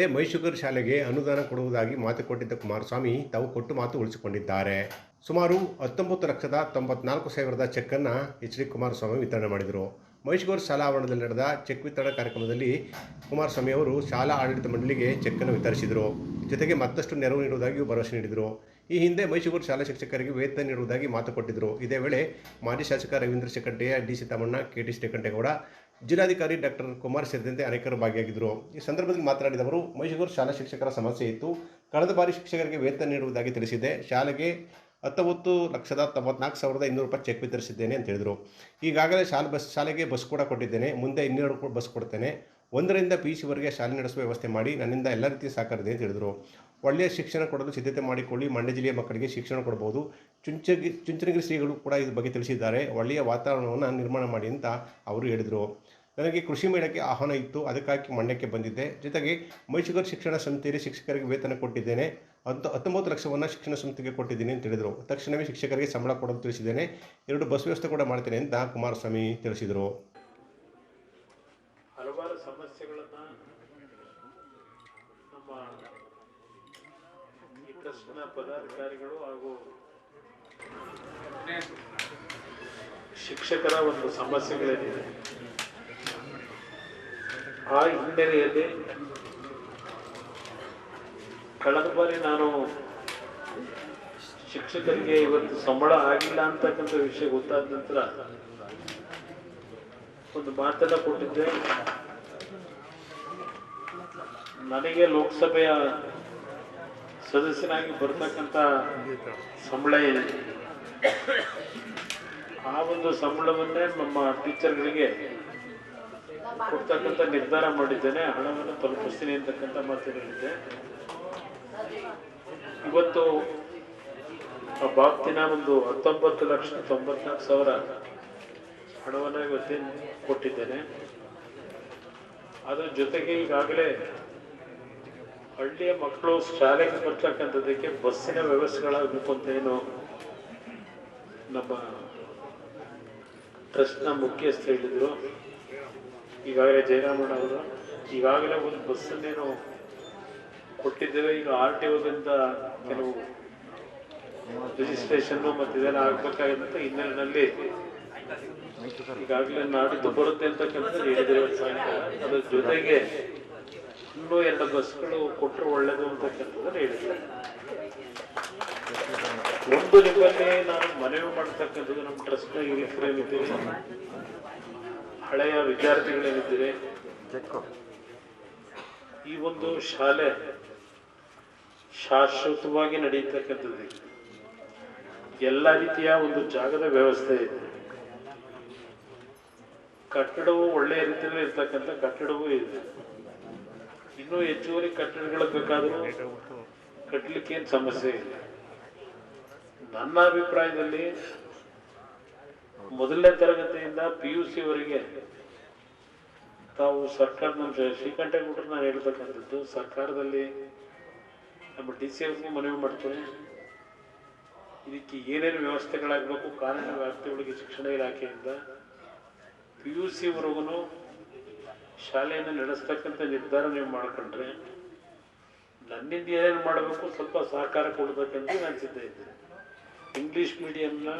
ಹಿಂದೆ ಮೈಶುಗರ್ ಶಾಲೆಗೆ ಅನುದಾನ ಕೊಡುವುದಾಗಿ ಮಾತು ಕೊಟ್ಟಿದ್ದ ಕುಮಾರಸ್ವಾಮಿ ತಾವು ಕೊಟ್ಟು ಮಾತು ಉಳಿಸಿಕೊಂಡಿದ್ದಾರೆ. ಸುಮಾರು 19,94,000 ಚೆಕ್ಕನ್ನು ಎಚ್ ಡಿ ಕುಮಾರಸ್ವಾಮಿ ವಿತರಣೆ ಮಾಡಿದರು. ಮೈಶುಗರ್ ಶಾಲಾ ಆವರಣದಲ್ಲಿ ನಡೆದ ಚೆಕ್ ವಿತರಣಾ ಕಾರ್ಯಕ್ರಮದಲ್ಲಿ ಕುಮಾರಸ್ವಾಮಿ ಅವರು ಶಾಲಾ ಆಡಳಿತ ಮಂಡಳಿಗೆ ಚೆಕ್ಕನ್ನು ವಿತರಿಸಿದರು. ಜೊತೆಗೆ ಮತ್ತಷ್ಟು ನೆರವು ನೀಡುವುದಾಗಿ ಭರವಸೆ ನೀಡಿದರು. ಈ ಹಿಂದೆ ಮೈಶುಗರ್ ಶಾಲಾ ಶಿಕ್ಷಕರಿಗೆ ವೇತನ ನೀಡುವುದಾಗಿ ಮಾತು ಕೊಟ್ಟಿದ್ದರು. ಇದೇ ವೇಳೆ ಮಾಜಿ ಶಾಸಕ ರವೀಂದ್ರ ಶೆಕಂಟೆಯ, D C Tammanna, K T Srikantegowda, ಜಿಲ್ಲಾಧಿಕಾರಿ ಡಾಕ್ಟರ್ ಕುಮಾರ್ ಸೇರಿದಂತೆ ಅನೇಕರು ಭಾಗಿಯಾಗಿದ್ದರು. ಈ ಸಂದರ್ಭದಲ್ಲಿ ಮಾತನಾಡಿದ ಅವರು, ಮೈಶುಗರ್ ಶಾಲಾ ಶಿಕ್ಷಕರ ಸಮಸ್ಯೆ ಇತ್ತು. ಕಳೆದ ಬಾರಿ ಶಿಕ್ಷಕರಿಗೆ ವೇತನ ನೀಡುವುದಾಗಿ ತಿಳಿಸಿದೆ. ಶಾಲೆಗೆ 19,94,200 ಚೆಕ್ ವಿತರಿಸಿದ್ದೇನೆ ಅಂತ ಹೇಳಿದರು. ಈಗಾಗಲೇ ಶಾಲೆಗೆ ಬಸ್ ಕೂಡ ಕೊಟ್ಟಿದ್ದೇನೆ. ಮುಂದೆ 2 ಬಸ್ ಕೊಡ್ತೇನೆ. 1ರಿಂದ PUC ವರೆಗೆ ಶಾಲೆ ನಡೆಸುವ ವ್ಯವಸ್ಥೆ ಮಾಡಿ ನನ್ನಿಂದ ಎಲ್ಲ ರೀತಿಯ ಸಹಕಾರವಿದೆ ಅಂತ ಹೇಳಿದರು. ಒಳ್ಳೆಯ ಶಿಕ್ಷಣ ಕೊಡಲು ಸಿದ್ಧತೆ ಮಾಡಿಕೊಳ್ಳಿ. ಮಂಡ್ಯ ಜಿಲ್ಲೆಯ ಮಕ್ಕಳಿಗೆ ಶಿಕ್ಷಣ ಕೊಡಬಹುದು. ಚುಂಚನಗಿರಿ ಶ್ರೀಗಳು ಕೂಡ ಇದ್ರ ಬಗ್ಗೆ ತಿಳಿಸಿದ್ದಾರೆ. ಒಳ್ಳೆಯ ವಾತಾವರಣವನ್ನು ನಿರ್ಮಾಣ ಮಾಡಿ ಅಂತ ಅವರು ಹೇಳಿದರು. ನನಗೆ ಕೃಷಿ ಮೇಳಕ್ಕೆ ಆಹ್ವಾನ ಇತ್ತು, ಅದಕ್ಕಾಗಿ ಮಂಡ್ಯಕ್ಕೆ ಬಂದಿದ್ದೆ. ಜೊತೆಗೆ ಮೈಶುಗರ್ ಶಿಕ್ಷಣ ಸಂಸ್ಥೆಯಲ್ಲಿ ಶಿಕ್ಷಕರಿಗೆ ವೇತನ ಕೊಟ್ಟಿದ್ದೇನೆ. 19 ಲಕ್ಷವನ್ನು ಶಿಕ್ಷಣ ಸಂಸ್ಥೆಗೆ ಕೊಟ್ಟಿದ್ದೀನಿ ಅಂತ ಹೇಳಿದರು. ತಕ್ಷಣವೇ ಶಿಕ್ಷಕರಿಗೆ ಸಂಬಳ ಕೊಡಲು ತಿಳಿಸಿದ್ದೇನೆ. 2 ಬಸ್ ವ್ಯವಸ್ಥೆ ಕೂಡ ಮಾಡ್ತೇನೆ ಅಂತ ಕುಮಾರಸ್ವಾಮಿ ತಿಳಿಸಿದರು. ಹಲವಾರು ಸಮಸ್ಯೆಗಳನ್ನು ನಮ್ಮ ಈ ಟ್ರಸ್ಟ್ನ ಪದಾಧಿಕಾರಿಗಳು ಹಾಗೂ ಶಿಕ್ಷಕರ ಒಂದು ಸಮಸ್ಯೆಗಳೇನಿದೆ ಆ ಹಿನ್ನೆಲೆಯಲ್ಲಿ ಕಳೆದ ಬಾರಿ ನಾನು ಶಿಕ್ಷಕರಿಗೆ ಇವತ್ತು ಸಂಬಳ ಆಗಿಲ್ಲ ಅಂತಕ್ಕಂಥ ವಿಷಯ ಗೊತ್ತಾದ ನಂತರ ಒಂದು ಮಾತನ್ನ ಕೊಟ್ಟಿದ್ದೆ. ನನಗೆ ಲೋಕಸಭೆಯ ಸದಸ್ಯನಾಗಿ ಬರ್ತಕ್ಕಂಥ ಸಂಬಳ ಏನಿದೆ ಆ ಒಂದು ಸಂಬಳವನ್ನೇ ನಮ್ಮ ಟೀಚರ್ಗಳಿಗೆ ಕೊಡ್ತಕ್ಕಂಥ ನಿರ್ಧಾರ ಮಾಡಿದ್ದೇನೆ. ಹಣವನ್ನು ತಲುಪಿಸ್ತೀನಿ ಅಂತಕ್ಕಂಥ ಮಾತು ಹೇಳಿದ್ದೆ. ಇವತ್ತು ಆ ಬಾಬ್ತಿನ ಒಂದು 19,94,000 ಹಣವನ್ನು ಇವತ್ತೇನು ಕೊಟ್ಟಿದ್ದೇನೆ. ಅದರ ಜೊತೆಗೆ ಈಗಾಗಲೇ ಹಳ್ಳಿಯ ಮಕ್ಕಳು ಶಾಲೆಗೆ ಬರ್ತಕ್ಕಂಥದ್ದಕ್ಕೆ ಬಸ್ಸಿನ ವ್ಯವಸ್ಥೆಗಳಾಗಬೇಕು ಅಂತ ಏನು ನಮ್ಮ ಟ್ರಸ್ಟ್ನ ಮುಖ್ಯಸ್ಥ ಹೇಳಿದರು. ಈಗಾಗಲೇ ಜಯರಾಮಣ್ಣ ಅವರು ಈಗಾಗಲೇ ಒಂದು ಬಸ್ಸನ್ನೇನು ಕೊಟ್ಟಿದ್ದೇವೆ. ಈಗ RTOದಿಂದ ಕೆಲವು ರಿಜಿಸ್ಟ್ರೇಷನ್ನು ಮತ್ತು ಇದೆಲ್ಲ ಆಗಬೇಕಾದಂಥ ಹಿನ್ನೆಲೆಯಲ್ಲಿ ಈಗಾಗಲೇ ನಾಡಿದ್ದು ಬರುತ್ತೆ ಅಂತಕ್ಕಂಥದ್ದು ಹೇಳಿದ್ರು ಸಾಯಂಕಾಲ. ಅದರ ಜೊತೆಗೆ ಇನ್ನೂ 2 ಬಸ್ಗಳು ಕೊಟ್ಟರೆ ಒಳ್ಳೇದು ಅಂತಕ್ಕಂಥದ್ದನ್ನು ಹೇಳಿದ್ರು. ಒಂದು ನಿಮ್ಮಲ್ಲಿ ನಾನು ಮನವಿ ಮಾಡ್ತಕ್ಕಂಥದ್ದು, ನಮ್ಮ ಟ್ರಸ್ಟ್ನ ಹಿರಿಯರೇನಿದ್ದೀರಿ, ಹಳೆಯ ವಿದ್ಯಾರ್ಥಿಗಳೇನಿದ್ದೀರಿ, ಈ ಒಂದು ಶಾಲೆ ಶಾಶ್ವತವಾಗಿ ನಡೆಯತಕ್ಕಂಥದ್ದು ಎಲ್ಲ ರೀತಿಯ ಒಂದು ಜಾಗದ ವ್ಯವಸ್ಥೆ ಇದೆ. ಕಟ್ಟಡವು ಒಳ್ಳೆಯ ರೀತಿಯಲ್ಲಿ ಇರ್ತಕ್ಕಂಥ ಕಟ್ಟಡವೂ ಇದೆ. ಇನ್ನೂ ಹೆಚ್ಚುವರಿ ಕಟ್ಟಡಗಳು ಬೇಕಾದರೂ ಕಟ್ಟಲಿಕ್ಕೆ ಏನು ಸಮಸ್ಯೆ ಇಲ್ಲ. ನನ್ನ ಅಭಿಪ್ರಾಯದಲ್ಲಿ ಮೊದಲನೇ ತರಗತಿಯಿಂದ PUC ವರೆಗೆ ತಾವು ಸರ್ಕಾರ, ನಮ್ಮ ಶ್ರೀಕಂಠೇಗೌಡರು ನಾನು ಹೇಳ್ತಕ್ಕಂಥದ್ದು, ಸರ್ಕಾರದಲ್ಲಿ ನಮ್ಮ DC ಅವ್ರಿಗೂ ಮನವಿ ಮಾಡ್ತೇನೆ. ಇದಕ್ಕೆ ಏನೇನು ವ್ಯವಸ್ಥೆಗಳಾಗಬೇಕು ಕಾನೂನು ವ್ಯಾಪ್ತಿಯೊಳಗೆ ಶಿಕ್ಷಣ ಇಲಾಖೆಯಿಂದ PUC ವರೆಗೂ ಶಾಲೆಯನ್ನು ನಡೆಸ್ತಕ್ಕಂಥ ನಿರ್ಧಾರ ನೀವು ಮಾಡ್ಕೊಂಡ್ರೆ ನನ್ನಿಂದ ಏನೇನು ಮಾಡಬೇಕು ಸ್ವಲ್ಪ ಸಹಕಾರ ಕೊಡಬೇಕಂತ ನಾನು ಸಿದ್ಧ ಇದ್ದೇನೆ. ಇಂಗ್ಲೀಷ್ ಮೀಡಿಯಂನ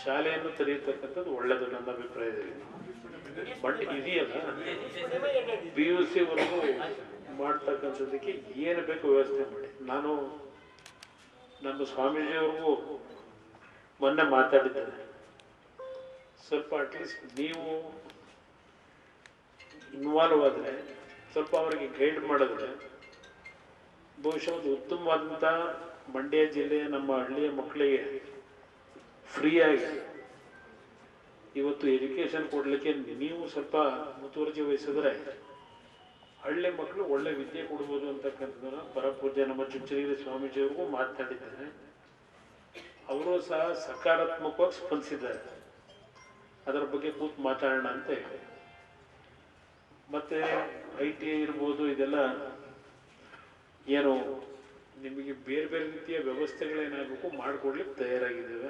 ಶಾಲೆಯನ್ನು ತೆರೆಯತಕ್ಕಂಥದ್ದು ಒಳ್ಳೆಯದು ನನ್ನ ಅಭಿಪ್ರಾಯದಲ್ಲಿ. ಬಟ್ ಇದೆಯಲ್ಲ PUC ವರೆಗೂ ಮಾಡ್ತಕ್ಕಂಥದ್ದಕ್ಕೆ ಏನು ಬೇಕು ವ್ಯವಸ್ಥೆ ಮಾಡಿ. ನಾನು ನಮ್ಮ ಸ್ವಾಮೀಜಿಯವ್ರಿಗೂ ಮೊನ್ನೆ ಮಾತಾಡಿದ್ದೇನೆ. ಸ್ವಲ್ಪ ಅಟ್ಲೀಸ್ಟ್ ನೀವು ಇನ್ವಾಲ್ವ್ ಆದರೆ, ಸ್ವಲ್ಪ ಅವರಿಗೆ ಗೈಡ್ ಮಾಡಿದ್ರೆ ಬಹುಶಃ ಒಂದು ಉತ್ತಮವಾದಂಥ ಮಂಡ್ಯ ಜಿಲ್ಲೆಯ ನಮ್ಮ ಹಳ್ಳಿಯ ಮಕ್ಕಳಿಗೆ ಫ್ರೀಯಾಗಿ ಇವತ್ತು ಎಜುಕೇಷನ್ ಕೊಡಲಿಕ್ಕೆ ನೀವು ಸ್ವಲ್ಪ ಮುತುವರ್ಜಿ ವಹಿಸಿದ್ರೆ ಹಳ್ಳಿ ಮಕ್ಕಳು ಒಳ್ಳೆ ವಿದ್ಯೆ ಕೊಡ್ಬೋದು ಅಂತಕ್ಕಂಥದ್ದನ್ನು ಪರಪೂಜ್ಯ ನಮ್ಮ ಚುಂಚನಗಿರಿ ಸ್ವಾಮೀಜಿಯವ್ರಿಗೂ ಮಾತನಾಡಿದ್ದಾರೆ. ಅವರು ಸಹ ಸಕಾರಾತ್ಮಕವಾಗಿ ಸ್ಪಂದಿಸಿದ್ದಾರೆ. ಅದರ ಬಗ್ಗೆ ಕೂತು ಮಾತಾಡೋಣ ಅಂತ ಹೇಳಿ. ಮತ್ತು ITI ಇರ್ಬೋದು, ಇದೆಲ್ಲ ಏನು ನಿಮಗೆ ಬೇರೆ ಬೇರೆ ರೀತಿಯ ವ್ಯವಸ್ಥೆಗಳೇನಾಗಬೇಕು ಮಾಡಿಕೊಡ್ಲಿಕ್ಕೆ ತಯಾರಾಗಿದ್ದೇವೆ.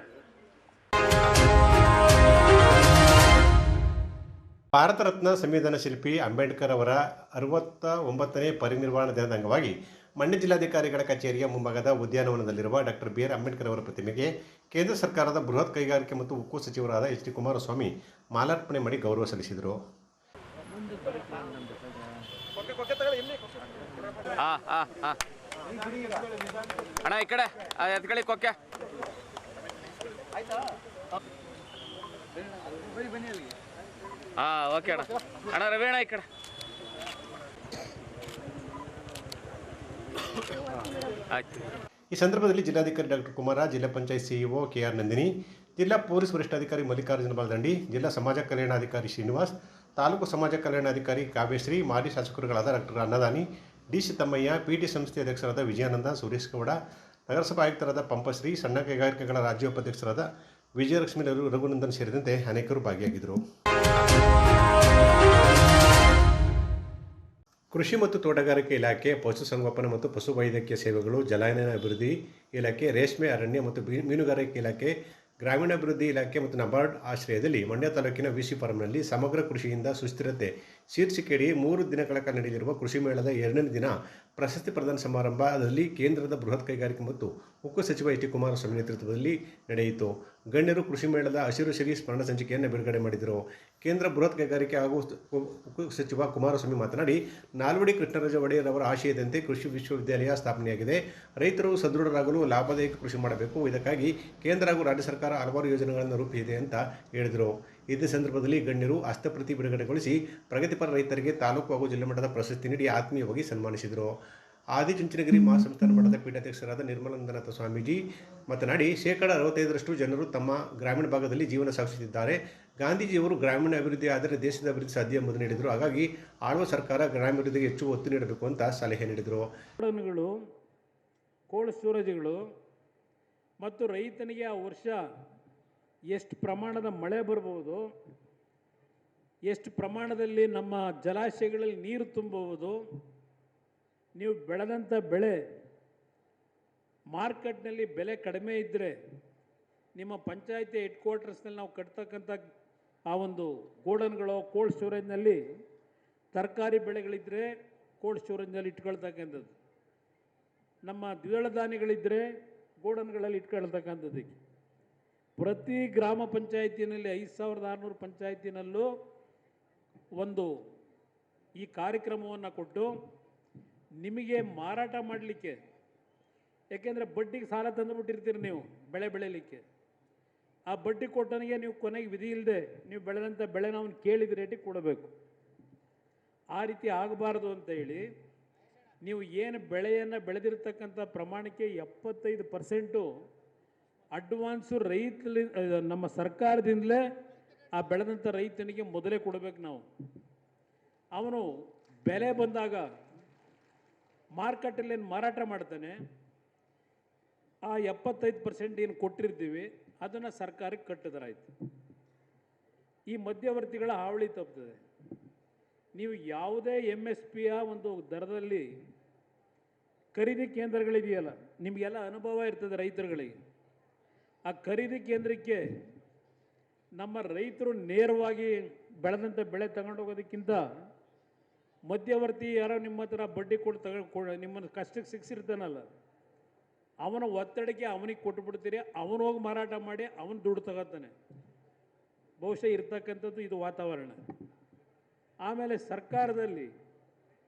ಭಾರತ ರತ್ನ ಸಂವಿಧಾನ ಶಿಲ್ಪಿ ಅಂಬೇಡ್ಕರ್ ಅವರ 69ನೇ ಪರಿನಿರ್ವಾಣ ದಿನದ ಅಂಗವಾಗಿ ಮಂಡ್ಯ ಜಿಲ್ಲಾಧಿಕಾರಿಗಳ ಕಚೇರಿಯ ಮುಂಭಾಗದ ಉದ್ಯಾನವನದಲ್ಲಿರುವ ಡಾಕ್ಟರ್ ಬಿ ಆರ್ ಅಂಬೇಡ್ಕರ್ ಅವರ ಪ್ರತಿಮೆಗೆ ಕೇಂದ್ರ ಸರ್ಕಾರದ ಬೃಹತ್ ಕೈಗಾರಿಕೆ ಮತ್ತು ಉಕ್ಕು ಸಚಿವರಾದ ಎಚ್ ಡಿ ಕುಮಾರಸ್ವಾಮಿ ಮಾಲಾರ್ಪಣೆ ಮಾಡಿ ಗೌರವ ಸಲ್ಲಿಸಿದರು. ಅಣ್ಣ ಈ ಕಡೆ ಎತ್ಕೊಳ್ಳಿ ಕೊಕ್ಕೆ. ಓಕೆ ಅಣ್ಣ. ಅಣ್ಣ ರವಿ ಅಣ್ಣ ಈ ಕಡೆ. ಆಯ್ತು. ಈ ಸಂದರ್ಭದಲ್ಲಿ ಜಿಲ್ಲಾಧಿಕಾರಿ ಡಾಕ್ಟರ್ ಕುಮಾರ, ಜಿಲ್ಲಾ ಪಂಚಾಯತ್ ಸಿಇಒ ಕೆಆರ್ ನಂದಿನಿ, ಜಿಲ್ಲಾ ಪೊಲೀಸ್ ವರಿಷ್ಠಾಧಿಕಾರಿ ಮಲ್ಲಿಕಾರ್ಜುನ ಬಾಲದಂಡಿ, ಜಿಲ್ಲಾ ಸಮಾಜ ಕಲ್ಯಾಣಾಧಿಕಾರಿ ಶ್ರೀನಿವಾಸ್, ತಾಲೂಕು ಸಮಾಜ ಕಲ್ಯಾಣಾಧಿಕಾರಿ ಕಾವ್ಯಶ್ರೀ, ಮಾಜಿ ಶಾಸಕರುಗಳಾದ ಡಾಕ್ಟರ್ ಅನ್ನದಾನಿ, ಡಿ ತಮ್ಮಯ್ಯ, ಪಿಟಿ ಸಂಸ್ಥೆ ಅಧ್ಯಕ್ಷರಾದ ವಿಜಯಾನಂದ, ಸುರೇಶ್ ಗೌಡ, ನಗರಸಭಾ ಆಯುಕ್ತರಾದ ಪಂಪಶ್ರೀ, ಸಣ್ಣ ಕೈಗಾರಿಕೆಗಳ ರಾಜ್ಯ ಉಪಾಧ್ಯಕ್ಷರಾದ ವಿಜಯಲಕ್ಷ್ಮಿ ರಘುನಂದನ್ ಸೇರಿದಂತೆ ಅನೇಕರು ಭಾಗಿಯಾಗಿದ್ದರು. ಕೃಷಿ ಮತ್ತು ತೋಟಗಾರಿಕೆ ಇಲಾಖೆ, ಪಶುಸಂಗೋಪನೆ ಮತ್ತು ಪಶುವೈದ್ಯಕೀಯ ಸೇವೆಗಳು, ಜಲಾನಯನ ಅಭಿವೃದ್ಧಿ ಇಲಾಖೆ, ರೇಷ್ಮೆ, ಅರಣ್ಯ ಮತ್ತು ಮೀನುಗಾರಿಕೆ ಇಲಾಖೆ, ಗ್ರಾಮೀಣಾಭಿವೃದ್ಧಿ ಇಲಾಖೆ ಮತ್ತು ನಬಾರ್ಡ್ ಆಶ್ರಯದಲ್ಲಿ ಮಂಡ್ಯ ತಾಲೂಕಿನ ವಿಸಿ ಫಾರಂನಲ್ಲಿ ಸಮಗ್ರ ಕೃಷಿಯಿಂದ ಸುಸ್ಥಿರತೆ ಶೀರ್ಷಿಕೆಯಡಿ 3 ದಿನಗಳ ಕಾಲ ನಡೆಯಲಿರುವ ಕೃಷಿ ಮೇಳದ 2ನೇ ದಿನ ಪ್ರಶಸ್ತಿ ಪ್ರದಾನ ಸಮಾರಂಭದಲ್ಲಿ ಕೇಂದ್ರದ ಬೃಹತ್ ಕೈಗಾರಿಕೆ ಮತ್ತು ಉಕ್ಕು ಸಚಿವ ಎಚ್ ಡಿ ಕುಮಾರಸ್ವಾಮಿ ನೇತೃತ್ವದಲ್ಲಿ ನಡೆಯಿತು. ಗಣ್ಯರು ಕೃಷಿ ಮೇಳದ ಹಸಿರು ಸಿರಿ ಸ್ಮರಣ ಸಂಚಿಕೆಯನ್ನು ಬಿಡುಗಡೆ ಮಾಡಿದರು. ಕೇಂದ್ರ ಬೃಹತ್ ಕೈಗಾರಿಕೆ ಹಾಗೂ ಉಕ್ಕು ಸಚಿವ ಕುಮಾರಸ್ವಾಮಿ ಮಾತನಾಡಿ, ನಾಲ್ವಡಿ ಕೃಷ್ಣರಾಜ ಒಡೆಯರ್ ಅವರ ಆಶಯದಂತೆ ಕೃಷಿ ವಿಶ್ವವಿದ್ಯಾಲಯ ಸ್ಥಾಪನೆಯಾಗಿದೆ. ರೈತರು ಸದೃಢರಾಗಲು ಲಾಭದಾಯಕ ಕೃಷಿ ಮಾಡಬೇಕು. ಇದಕ್ಕಾಗಿ ಕೇಂದ್ರ ಹಾಗೂ ರಾಜ್ಯ ಸರ್ಕಾರ ಹಲವಾರು ಯೋಜನೆಗಳನ್ನು ರೂಪಿಸಿದೆ ಅಂತ ಹೇಳಿದರು. ಇದೇ ಸಂದರ್ಭದಲ್ಲಿ ಗಣ್ಯರು ಹಸ್ತಪ್ರತಿ ಬಿಡುಗಡೆಗೊಳಿಸಿ ಪ್ರಗತಿಪರ ರೈತರಿಗೆ ತಾಲೂಕು ಹಾಗೂ ಜಿಲ್ಲಾ ಮಟ್ಟದ ಪ್ರಶಸ್ತಿ ನೀಡಿ ಆತ್ಮೀಯವಾಗಿ ಸನ್ಮಾನಿಸಿದರು. ಆದಿಚುಂಚನಗಿರಿ ಮಹಾಸಂಸ್ಥಾನ ಮಠದ ಪೀಠಾಧ್ಯಕ್ಷರಾದ ನಿರ್ಮಲಾನಂದನಾಥ ಸ್ವಾಮೀಜಿ ಮಾತನಾಡಿ, 65% ಜನರು ತಮ್ಮ ಗ್ರಾಮೀಣ ಭಾಗದಲ್ಲಿ ಜೀವನ ಸಾಗಿಸುತ್ತಿದ್ದಾರೆ. ಗಾಂಧೀಜಿಯವರು ಗ್ರಾಮೀಣ ಅಭಿವೃದ್ಧಿ ಆದರೆ ದೇಶದ ಅಭಿವೃದ್ಧಿ ಸಾಧ್ಯ ಎಂಬುದನ್ನು ನೀಡಿದರು. ಹಾಗಾಗಿ ಆಳುವ ಸರ್ಕಾರ ಗ್ರಾಮೀಣಾಭಿವೃದ್ಧಿಗೆ ಹೆಚ್ಚು ಒತ್ತು ನೀಡಬೇಕು ಅಂತ ಸಲಹೆ ನೀಡಿದರು. ಕೋಲ್ಡ್ ಸ್ಟೋರೇಜ್ಗಳು ಮತ್ತು ರೈತನಿಗೆ ಆ ವರ್ಷ ಎಷ್ಟು ಪ್ರಮಾಣದ ಮಳೆ ಬರ್ಬೋದು, ಎಷ್ಟು ಪ್ರಮಾಣದಲ್ಲಿ ನಮ್ಮ ಜಲಾಶಯಗಳಲ್ಲಿ ನೀರು ತುಂಬಬಹುದು, ನೀವು ಬೆಳೆದಂಥ ಬೆಳೆ ಮಾರ್ಕೆಟ್ನಲ್ಲಿ ಬೆಲೆ ಕಡಿಮೆ ಇದ್ದರೆ ನಿಮ್ಮ ಪಂಚಾಯತಿ ಹೆಡ್ ಕ್ವಾರ್ಟರ್ಸ್ನಲ್ಲಿ ನಾವು ಕಟ್ತಕ್ಕಂಥ ಆ ಒಂದು ಗೋಡನ್ಗಳು ಕೋಲ್ಡ್ ಸ್ಟೋರೇಜ್ನಲ್ಲಿ ತರಕಾರಿ ಬೆಳೆಗಳಿದ್ದರೆ ಕೋಲ್ಡ್ ಸ್ಟೋರೇಜ್ನಲ್ಲಿ ಇಟ್ಕೊಳ್ತಕ್ಕಂಥದ್ದು, ನಮ್ಮ ದ್ವಿದಳ ಧಾನ್ಯಗಳಿದ್ದರೆ ಗೋಡನ್ಗಳಲ್ಲಿ ಇಟ್ಕೊಳ್ತಕ್ಕಂಥದ್ದಕ್ಕೆ ಪ್ರತಿ ಗ್ರಾಮ ಪಂಚಾಯತಿನಲ್ಲಿ 5600 ಪಂಚಾಯತಿನಲ್ಲೂ ಒಂದು ಈ ಕಾರ್ಯಕ್ರಮವನ್ನು ಕೊಟ್ಟು ನಿಮಗೆ ಮಾರಾಟ ಮಾಡಲಿಕ್ಕೆ, ಯಾಕೆಂದರೆ ಬಡ್ಡಿಗೆ ಸಾಲ ತಂದುಬಿಟ್ಟಿರ್ತೀರಿ ನೀವು ಬೆಳೆ ಬೆಳೀಲಿಕ್ಕೆ, ಆ ಬಡ್ಡಿ ಕೊಟ್ಟನಿಗೆ ನೀವು ಕೊನೆಗೆ ವಿಧಿ ಇಲ್ಲದೆ ನೀವು ಬೆಳೆದಂಥ ಬೆಳೆನ ಅವನು ಕೇಳಿದ ರೇಟಿಗೆ ಕೊಡಬೇಕು. ಆ ರೀತಿ ಆಗಬಾರ್ದು ಅಂತ ಹೇಳಿ ನೀವು ಏನು ಬೆಳೆಯನ್ನು ಬೆಳೆದಿರ್ತಕ್ಕಂಥ ಪ್ರಮಾಣಕ್ಕೆ 75% ಅಡ್ವಾನ್ಸು ನಮ್ಮ ಸರ್ಕಾರದಿಂದಲೇ ಆ ಬೆಳೆದಂಥ ರೈತನಿಗೆ ಮೊದಲೇ ಕೊಡಬೇಕು. ನಾವು ಅವನು ಬೆಲೆ ಬಂದಾಗ ಮಾರ್ಕೆಟಲ್ಲಿ ಏನು ಮಾರಾಟ ಮಾಡ್ತಾನೆ, ಆ 75% ಏನು ಕೊಟ್ಟಿರ್ತೀವಿ ಅದನ್ನು ಸರ್ಕಾರಕ್ಕೆ ಕಟ್ಟಿದರಾಯ್ತು. ಈ ಮಧ್ಯವರ್ತಿಗಳ ಹಾವಳಿ ತಪ್ಪುತ್ತದೆ. ನೀವು ಯಾವುದೇ MSPಯ ಒಂದು ದರದಲ್ಲಿ ಖರೀದಿ ಕೇಂದ್ರಗಳಿದೆಯಲ್ಲ, ನಿಮಗೆಲ್ಲ ಅನುಭವ ಇರ್ತದೆ ರೈತರುಗಳಿಗೆ. ಆ ಖರೀದಿ ಕೇಂದ್ರಕ್ಕೆ ನಮ್ಮ ರೈತರು ನೇರವಾಗಿ ಬೆಳೆದಂಥ ಬೆಳೆ ತಗೊಂಡೋಗೋದಕ್ಕಿಂತ ಮಧ್ಯವರ್ತಿ ಯಾರೋ ನಿಮ್ಮ ಹತ್ರ ಬಡ್ಡಿ ಕೊಟ್ಟು ನಿಮ್ಮನ್ನು ಕಷ್ಟಕ್ಕೆ ಸಿಕ್ಕಿಸಿರ್ತಾನಲ್ಲ, ಅವನ ಒತ್ತಡಕ್ಕೆ ಅವನಿಗೆ ಕೊಟ್ಟುಬಿಡ್ತೀರಿ, ಅವನು ಹೋಗಿ ಮಾರಾಟ ಮಾಡಿ ಅವನು ದುಡ್ಡು ತಗೋತಾನೆ. ಬಹುಶಃ ಇರ್ತಕ್ಕಂಥದ್ದು ಇದು ವಾತಾವರಣ. ಆಮೇಲೆ ಸರ್ಕಾರದಲ್ಲಿ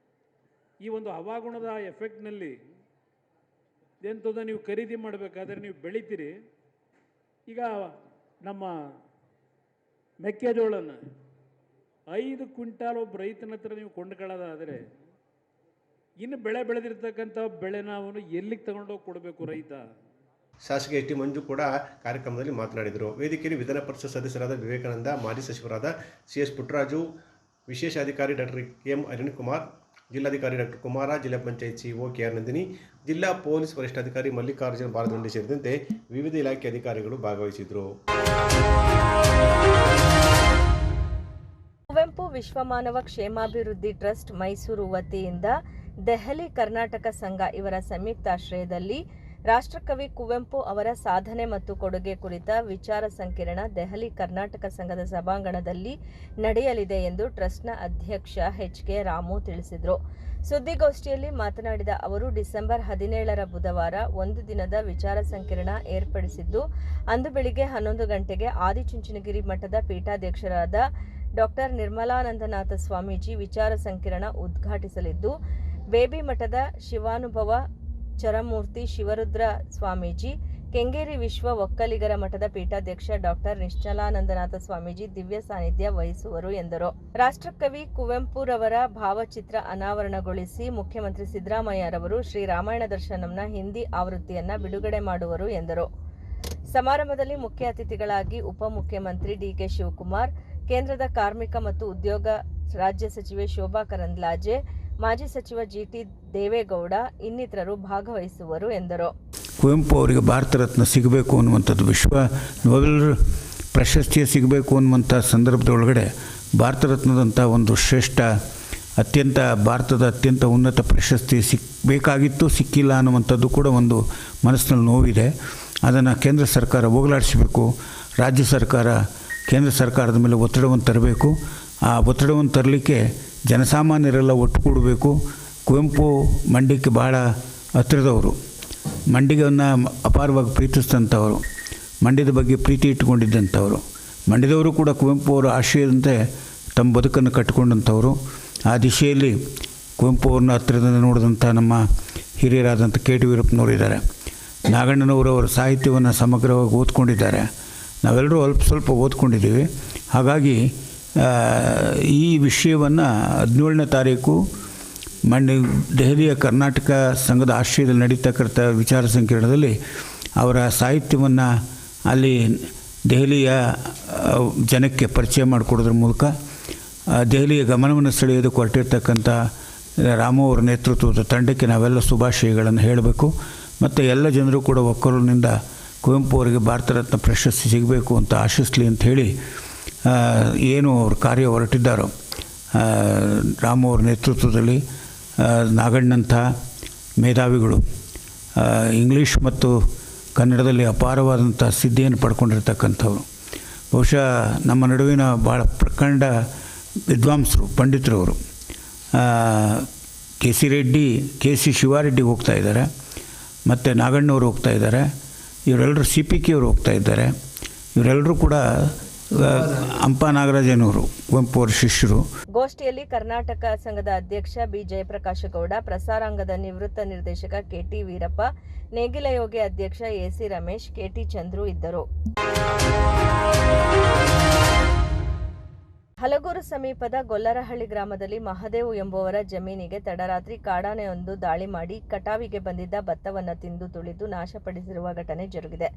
ಈ ಒಂದು ಹವಾಗುಣದ ಎಫೆಕ್ಟ್ನಲ್ಲಿ ಎಂಥದ್ದು ನೀವು ಖರೀದಿ ಮಾಡಬೇಕಾದ್ರೆ ನೀವು ಬೆಳಿತೀರಿ. ಈಗ ನಮ್ಮ ಮೆಕ್ಕೆಜೋಳನ 5 ಕ್ವಿಂಟಾಲ್ ಒಬ್ಬ ರೈತನ ಹತ್ರ ನೀವು ಕೊಂಡ್ಕೊಳ್ಳೋದಾದರೆ ಇನ್ನು ಬೆಳೆ ಬೆಳೆದಿರ್ತಕ್ಕಂಥ ಬೆಳೆನ ಅವನು ಎಲ್ಲಿಗೆ ತಗೊಂಡೋಗಿ ಕೊಡಬೇಕು ರೈತ? ಶಾಸಕ ಎಚ್ ಟಿ ಮಂಜು ಕೂಡ ಕಾರ್ಯಕ್ರಮದಲ್ಲಿ ಮಾತನಾಡಿದರು. ವೇದಿಕೆಯಲ್ಲಿ ವಿಧಾನ ಪರಿಷತ್ ಸದಸ್ಯರಾದ ವಿವೇಕಾನಂದ, ಮಾಜಿ ಸಚಿವರಾದ CS ಪುಟ್ಟರಾಜು, ವಿಶೇಷ ಅಧಿಕಾರಿ ಡಾಕ್ಟರ್ ಎಂ ಅರುಣ್ ಕುಮಾರ್, ಜಿಲ್ಲಾಧಿಕಾರಿ ಡಾಕ್ಟರ್ ಕುಮಾರ, ಜಿಲ್ಲಾ ಪಂಚಾಯತ್ ಸಿಇಒ ಕೆಆರ್ ನಂದಿನಿ, ಜಿಲ್ಲಾ ಪೊಲೀಸ್ ವರಿಷ್ಠಾಧಿಕಾರಿ ಮಲ್ಲಿಕಾರ್ಜುನ ಬಾಲದಂಡಿ ಸೇರಿದಂತೆ ವಿವಿಧ ಇಲಾಖೆ ಅಧಿಕಾರಿಗಳು ಭಾಗವಹಿಸಿದರು. ಕುವೆಂಪು ವಿಶ್ವಮಾನವ ಕ್ಷೇಮಾಭಿವೃದ್ಧಿ ಟ್ರಸ್ಟ್ ಮೈಸೂರು ವತಿಯಿಂದ ದೆಹಲಿ ಕರ್ನಾಟಕ ಸಂಘ ಇವರ ಸಂಯುಕ್ತಾಶ್ರಯದಲ್ಲಿ ರಾಷ್ಟ್ರಕವಿ ಕುವೆಂಪು ಅವರ ಸಾಧನೆ ಮತ್ತು ಕೊಡುಗೆ ಕುರಿತ ವಿಚಾರ ಸಂಕಿರಣ ದೆಹಲಿ ಕರ್ನಾಟಕ ಸಂಘದ ಸಭಾಂಗಣದಲ್ಲಿ ನಡೆಯಲಿದೆ ಎಂದು ಟ್ರಸ್ಟ್ನ ಅಧ್ಯಕ್ಷ ಎಚ್.ಕೆ. ರಾಮು ತಿಳಿಸಿದರು. ಸುದ್ದಿಗೋಷ್ಠಿಯಲ್ಲಿ ಮಾತನಾಡಿದ ಅವರು, ಡಿಸೆಂಬರ್ 17ರ ಬುಧವಾರ ಒಂದು ದಿನದ ವಿಚಾರ ಸಂಕಿರಣ ಏರ್ಪಡಿಸಿದ್ದು, ಅಂದು ಬೆಳಿಗ್ಗೆ 11 ಗಂಟೆಗೆ ಆದಿಚುಂಚನಗಿರಿ ಮಠದ ಪೀಠಾಧ್ಯಕ್ಷರಾದ ಡಾ. ನಿರ್ಮಲಾನಂದನಾಥ ಸ್ವಾಮೀಜಿ ವಿಚಾರ ಸಂಕಿರಣ ಉದ್ಘಾಟಿಸಲಿದ್ದು, ಬೇಬಿ ಮಠದ ಶಿವಾನುಭವ ಚರಮೂರ್ತಿ ಶಿವರುದ್ರ ಸ್ವಾಮೀಜಿ, ಕೆಂಗೇರಿ ವಿಶ್ವ ಒಕ್ಕಲಿಗರ ಮಠದ ಪೀಠಾಧ್ಯಕ್ಷ ಡಾ. ನಿಶ್ಚಲಾನಂದನಾಥ ಸ್ವಾಮೀಜಿ ದಿವ್ಯ ಸಾನ್ನಿಧ್ಯ ವಹಿಸುವರು ಎಂದರು. ರಾಷ್ಟ್ರಕವಿ ಕುವೆಂಪುರವರ ಭಾವಚಿತ್ರ ಅನಾವರಣಗೊಳಿಸಿ ಮುಖ್ಯಮಂತ್ರಿ ಸಿದ್ದರಾಮಯ್ಯರವರು ಶ್ರೀ ರಾಮಾಯಣ ದರ್ಶನಂನ ಹಿಂದಿ ಆವೃತ್ತಿಯನ್ನು ಬಿಡುಗಡೆ ಮಾಡುವರು ಎಂದರು. ಸಮಾರಂಭದಲ್ಲಿ ಮುಖ್ಯ ಅತಿಥಿಗಳಾಗಿ ಉಪಮುಖ್ಯಮಂತ್ರಿ ಡಿ.ಕೆ. ಶಿವಕುಮಾರ್, ಕೇಂದ್ರದ ಕಾರ್ಮಿಕ ಮತ್ತು ಉದ್ಯೋಗ ರಾಜ್ಯ ಸಚಿವೆ ಶೋಭಾ ಕರಂದ್ಲಾಜೆ, ಮಾಜಿ ಸಚಿವ ಜಿ.ಟಿ. ದೇವೇಗೌಡ ಇನ್ನಿತರರು ಭಾಗವಹಿಸುವರು ಎಂದರು. ಕುವೆಂಪು ಅವರಿಗೆ ಭಾರತ ರತ್ನ ಸಿಗಬೇಕು ಅನ್ನುವಂಥದ್ದು, ವಿಶ್ವ ನೊಬೆಲ್ ಪ್ರಶಸ್ತಿ ಸಿಗಬೇಕು ಅನ್ನುವಂಥ ಸಂದರ್ಭದೊಳಗಡೆ ಭಾರತ ರತ್ನದಂಥ ಒಂದು ಶ್ರೇಷ್ಠ ಭಾರತದ ಅತ್ಯಂತ ಉನ್ನತ ಪ್ರಶಸ್ತಿ ಸಿಕ್ಕಬೇಕಾಗಿತ್ತು, ಸಿಕ್ಕಿಲ್ಲ ಅನ್ನುವಂಥದ್ದು ಕೂಡ ಒಂದು ಮನಸ್ಸಿನಲ್ಲಿ ನೋವಿದೆ. ಅದನ್ನು ಕೇಂದ್ರ ಸರ್ಕಾರ ಹೋಗಲಾಡಿಸಬೇಕು. ರಾಜ್ಯ ಸರ್ಕಾರ ಕೇಂದ್ರ ಸರ್ಕಾರದ ಮೇಲೆ ಒತ್ತಡವನ್ನು ತರಬೇಕು. ಆ ಒತ್ತಡವನ್ನು ತರಲಿಕ್ಕೆ ಜನಸಾಮಾನ್ಯರೆಲ್ಲ ಒಟ್ಟುಗೂಡಬೇಕು. ಕುವೆಂಪು ಮಂಡ್ಯಕ್ಕೆ ಭಾಳ ಹತ್ತಿರದವರು, ಮಂಡ್ಯವನ್ನು ಅಪಾರವಾಗಿ ಪ್ರೀತಿಸಿದಂಥವರು, ಮಂಡ್ಯದ ಬಗ್ಗೆ ಪ್ರೀತಿ ಇಟ್ಟುಕೊಂಡಿದ್ದಂಥವರು, ಮಂಡ್ಯದವರು ಕೂಡ ಕುವೆಂಪು ಅವರ ಆಶಯದಂತೆ ತಮ್ಮ ಬದುಕನ್ನು ಕಟ್ಟಿಕೊಂಡಂಥವರು. ಆ ದಿಶೆಯಲ್ಲಿ ಕುವೆಂಪು ಅವ್ರನ್ನ ಹತ್ತಿರದಿಂದ ನೋಡಿದಂಥ ನಮ್ಮ ಹಿರಿಯರಾದಂಥ ಕೆ.ಟಿ. ವೀರಪ್ಪನವರು ಇದ್ದಾರೆ. ನಾಗಣ್ಣನವರು ಅವರ ಸಾಹಿತ್ಯವನ್ನು ಸಮಗ್ರವಾಗಿ ಓದ್ಕೊಂಡಿದ್ದಾರೆ. ನಾವೆಲ್ಲರೂ ಸ್ವಲ್ಪ ಓದ್ಕೊಂಡಿದ್ದೀವಿ. ಹಾಗಾಗಿ ಈ ವಿಷಯವನ್ನು 17ನೇ ತಾರೀಕು ದೆಹಲಿಯ ಕರ್ನಾಟಕ ಸಂಘದ ಆಶ್ರಯದಲ್ಲಿ ನಡೀತಕ್ಕಂಥ ವಿಚಾರ ಸಂಕಿರಣದಲ್ಲಿ ಅವರ ಸಾಹಿತ್ಯವನ್ನು ಅಲ್ಲಿ ದೆಹಲಿಯ ಜನಕ್ಕೆ ಪರಿಚಯ ಮಾಡಿಕೊಡೋದ್ರ ಮೂಲಕ ದೆಹಲಿಯ ಗಮನವನ್ನು ಸೆಳೆಯೋದಕ್ಕೆ ಹೊರಟಿರ್ತಕ್ಕಂಥ ರಾಮು ಅವರ ನೇತೃತ್ವದ ತಂಡಕ್ಕೆ ನಾವೆಲ್ಲ ಶುಭಾಶಯಗಳನ್ನು ಹೇಳಬೇಕು. ಮತ್ತು ಎಲ್ಲ ಜನರು ಕೂಡ ಒಕ್ಕೊರಲಿನಿಂದ ಕುವೆಂಪು ಅವರಿಗೆ ಭಾರತ ರತ್ನ ಪ್ರಶಸ್ತಿ ಸಿಗಬೇಕು ಅಂತ ಆಶಿಸಲಿ ಅಂತ ಹೇಳಿ ಏನು ಅವ್ರ ಕಾರ್ಯ ಹೊರಟಿದ್ದಾರೋ ರಾಮು ಅವರ ನೇತೃತ್ವದಲ್ಲಿ ನಾಗಣ್ಣಂಥ ಮೇಧಾವಿಗಳು ಇಂಗ್ಲೀಷ್ ಮತ್ತು ಕನ್ನಡದಲ್ಲಿ ಅಪಾರವಾದಂಥ ಸಿದ್ಧಿಯನ್ನು ಪಡ್ಕೊಂಡಿರ್ತಕ್ಕಂಥವ್ರು, ಬಹುಶಃ ನಮ್ಮ ನಡುವಿನ ಭಾಳ ಪ್ರಖಂಡ ವಿದ್ವಾಂಸರು, ಪಂಡಿತರವರು. ಕೆ.ಸಿ. ಶಿವಾರೆಡ್ಡಿ ಹೋಗ್ತಾ ಇದ್ದಾರೆ, ಮತ್ತು ನಾಗಣ್ಣವರು ಹೋಗ್ತಾ ಇದ್ದಾರೆ, ಇವರೆಲ್ಲರೂ CPK ಅವರು ಹೋಗ್ತಾ ಇದ್ದಾರೆ. ಇವರೆಲ್ಲರೂ ಕೂಡ ಅಂಪ ನಾಗರಾಜನವರು ಕುವೆಂಪು ಅವರ ಶಿಷ್ಯರು. ಗೋಷ್ಠಿಯಲ್ಲಿ ಕರ್ನಾಟಕ ಸಂಘದ ಅಧ್ಯಕ್ಷ ಬಿ. ಜಯಪ್ರಕಾಶ ಗೌಡ, ಪ್ರಸಾರಾಂಗದ ನಿವೃತ್ತ ನಿರ್ದೇಶಕ ಕೆ.ಟಿ. ವೀರಪ್ಪ, ನೇಗಿಲ ಯೋಗಿ ಅಧ್ಯಕ್ಷ ಎ.ಸಿ. ರಮೇಶ್, ಕೆ.ಟಿ. ಚಂದ್ರು ಇದ್ದರು. ಹಲಗೂರು ಸಮೀಪದ ಗೊಲ್ಲರಹಳ್ಳಿ ಗ್ರಾಮದಲ್ಲಿ ಮಹದೇವು ಎಂಬುವರ ಜಮೀನಿಗೆ ತಡರಾತ್ರಿ ಕಾಡಾನೆಯೊಂದು ದಾಳಿ ಮಾಡಿ ಕಟಾವಿಗೆ ಬಂದಿದ್ದ ಭತ್ತವನ್ನು ತಿಂದು ತುಳಿದು ನಾಶಪಡಿಸಿರುವ ಘಟನೆ ಜರುಗಿದೆ.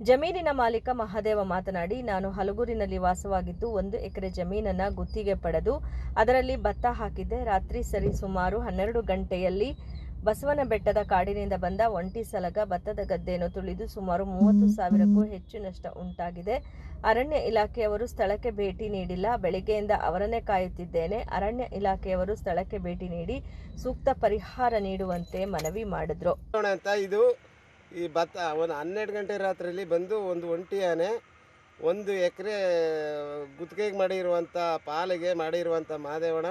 ಜಮೀನಿನ ಮಾಲೀಕ ಮಹದೇವ ಮಾತನಾಡಿ, ನಾನು ಹಲಗೂರಿನಲ್ಲಿ ವಾಸವಾಗಿದ್ದು 1 ಎಕರೆ ಜಮೀನನ್ನು ಗುತ್ತಿಗೆ ಪಡೆದು ಅದರಲ್ಲಿ ಭತ್ತ ಹಾಕಿದ್ದೆ. ರಾತ್ರಿ ಸರಿ ಸುಮಾರು 12 ಗಂಟೆಯಲ್ಲಿ ಬಸವನ ಬೆಟ್ಟದ ಕಾಡಿನಿಂದ ಬಂದ ಒಂಟಿ ಸಲಗ ಭತ್ತದ ಗದ್ದೆಯನ್ನು ತುಳಿದು ಸುಮಾರು 30,000ಕ್ಕೂ ಹೆಚ್ಚು ನಷ್ಟ ಉಂಟಾಗಿದೆ. ಅರಣ್ಯ ಇಲಾಖೆಯವರು ಸ್ಥಳಕ್ಕೆ ಭೇಟಿ ನೀಡಿಲ್ಲ. ಬೆಳಗ್ಗೆಯಿಂದ ಅವರನ್ನೇ ಕಾಯುತ್ತಿದ್ದೇನೆ. ಅರಣ್ಯ ಇಲಾಖೆಯವರು ಸ್ಥಳಕ್ಕೆ ಭೇಟಿ ನೀಡಿ ಸೂಕ್ತ ಪರಿಹಾರ ನೀಡುವಂತೆ ಮನವಿ ಮಾಡಿದ್ರು. ಇದು ಈ ಭತ್ತ ಒಂದು 12 ಗಂಟೆ ರಾತ್ರಿಯಲ್ಲಿ ಬಂದು ಒಂದು ಒಂಟಿ ಆನೆ 1 ಎಕರೆ ಗುತ್ತಿಗೆಗೆ ಮಾಡಿರುವಂಥ ಪಾಲಿಗೆ ಮಾಡಿರುವಂಥ ಮಾದೇವಣ್ಣ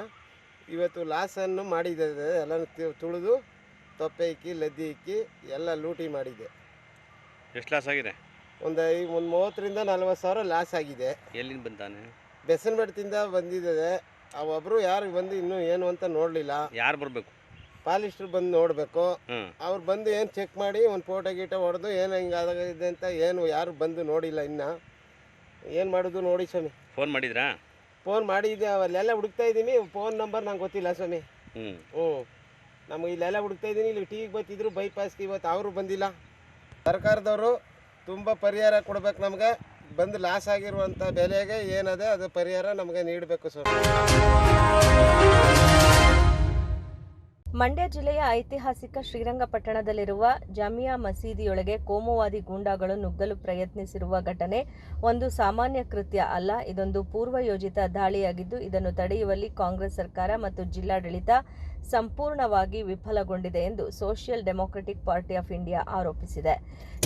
ಇವತ್ತು ಲಾಸನ್ನು ಮಾಡಿದೆ. ಎಲ್ಲ ತುಳಿದು ತೊಪ್ಪೆ ಇಕ್ಕಿ ಲದ್ದಿ ಇಕ್ಕಿ ಎಲ್ಲ ಲೂಟಿ ಮಾಡಿದೆ. ಎಷ್ಟು ಲಾಸ್ ಆಗಿದೆ? ಒಂದು 30ರಿಂದ 40 ಸಾವಿರ ಲಾಸ್ ಆಗಿದೆ. ಎಲ್ಲಿಂದ ಬಂದಾನೆ? ಬೆಸನಬೆಟ್ಟದಿಂದ ಬಂದಿದೆ. ಒಬ್ಬರು ಯಾರು ಬಂದು ಇನ್ನೂ ಏನು ಅಂತ ನೋಡಲಿಲ್ಲ. ಯಾರು ಬರಬೇಕು? ಪಾಲಿಸ್ಟ್ರು ಬಂದು ನೋಡಬೇಕು. ಅವ್ರು ಬಂದು ಏನು ಚೆಕ್ ಮಾಡಿ ಒಂದು ಫೋಟೋ ಗೀಟೋ ಹೊಡೆದು ಏನು ಹಿಂಗಾಗಿದೆ ಅಂತ ಏನು ಯಾರು ಬಂದು ನೋಡಿಲ್ಲ. ಇನ್ನು ಏನು ಮಾಡೋದು ನೋಡಿ ಸ್ವಾಮಿ. ಫೋನ್ ಮಾಡಿದ್ರಾ? ಫೋನ್ ಮಾಡಿದ್ದೆ, ಅಲ್ಲೆಲ್ಲ ಹುಡುಕ್ತಾ ಇದ್ದೀನಿ. ಫೋನ್ ನಂಬರ್ ನಂಗೆ ಗೊತ್ತಿಲ್ಲ ಸ್ವಾಮಿ. ನಮಗೆ ಇಲ್ಲೆಲ್ಲ ಹುಡುಕ್ತಾ ಇದ್ದೀನಿ. ಇಲ್ಲಿ ಟಿವಿಗೆ ಬರ್ತಿದ್ರು ಬೈಪಾಸ್ಗೆ, ಇವತ್ತು ಅವರು ಬಂದಿಲ್ಲ. ಸರ್ಕಾರದವರು ತುಂಬ ಪರಿಹಾರ ಕೊಡ್ಬೇಕು ನಮಗೆ. ಬಂದು ಲಾಸ್ ಆಗಿರುವಂಥ ಬೆಲೆಗೆ ಏನದೆ ಅದು ಪರಿಹಾರ ನಮಗೆ ನೀಡಬೇಕು ಸ್ವಾಮಿ. ಮಂಡ್ಯ ಜಿಲ್ಲೆಯ ಐತಿಹಾಸಿಕ ಶ್ರೀರಂಗಪಟ್ಟಣದಲ್ಲಿರುವ ಜಾಮಿಯಾ ಮಸೀದಿಯೊಳಗೆ ಕೋಮುವಾದಿ ಗೂಂಡಾಗಳು ನುಗ್ಗಲು ಪ್ರಯತ್ನಿಸಿರುವ ಘಟನೆ ಒಂದು ಸಾಮಾನ್ಯ ಕೃತ್ಯ ಅಲ್ಲ, ಇದೊಂದು ಪೂರ್ವಯೋಜಿತ ದಾಳಿಯಾಗಿದ್ದು ಇದನ್ನು ತಡೆಯುವಲ್ಲಿ ಕಾಂಗ್ರೆಸ್ ಸರ್ಕಾರ ಮತ್ತು ಜಿಲ್ಲಾಡಳಿತ ಸಂಪೂರ್ಣವಾಗಿ ವಿಫಲಗೊಂಡಿದೆ ಎಂದು social democratic party of India ಆರೋಪಿಸಿದೆ.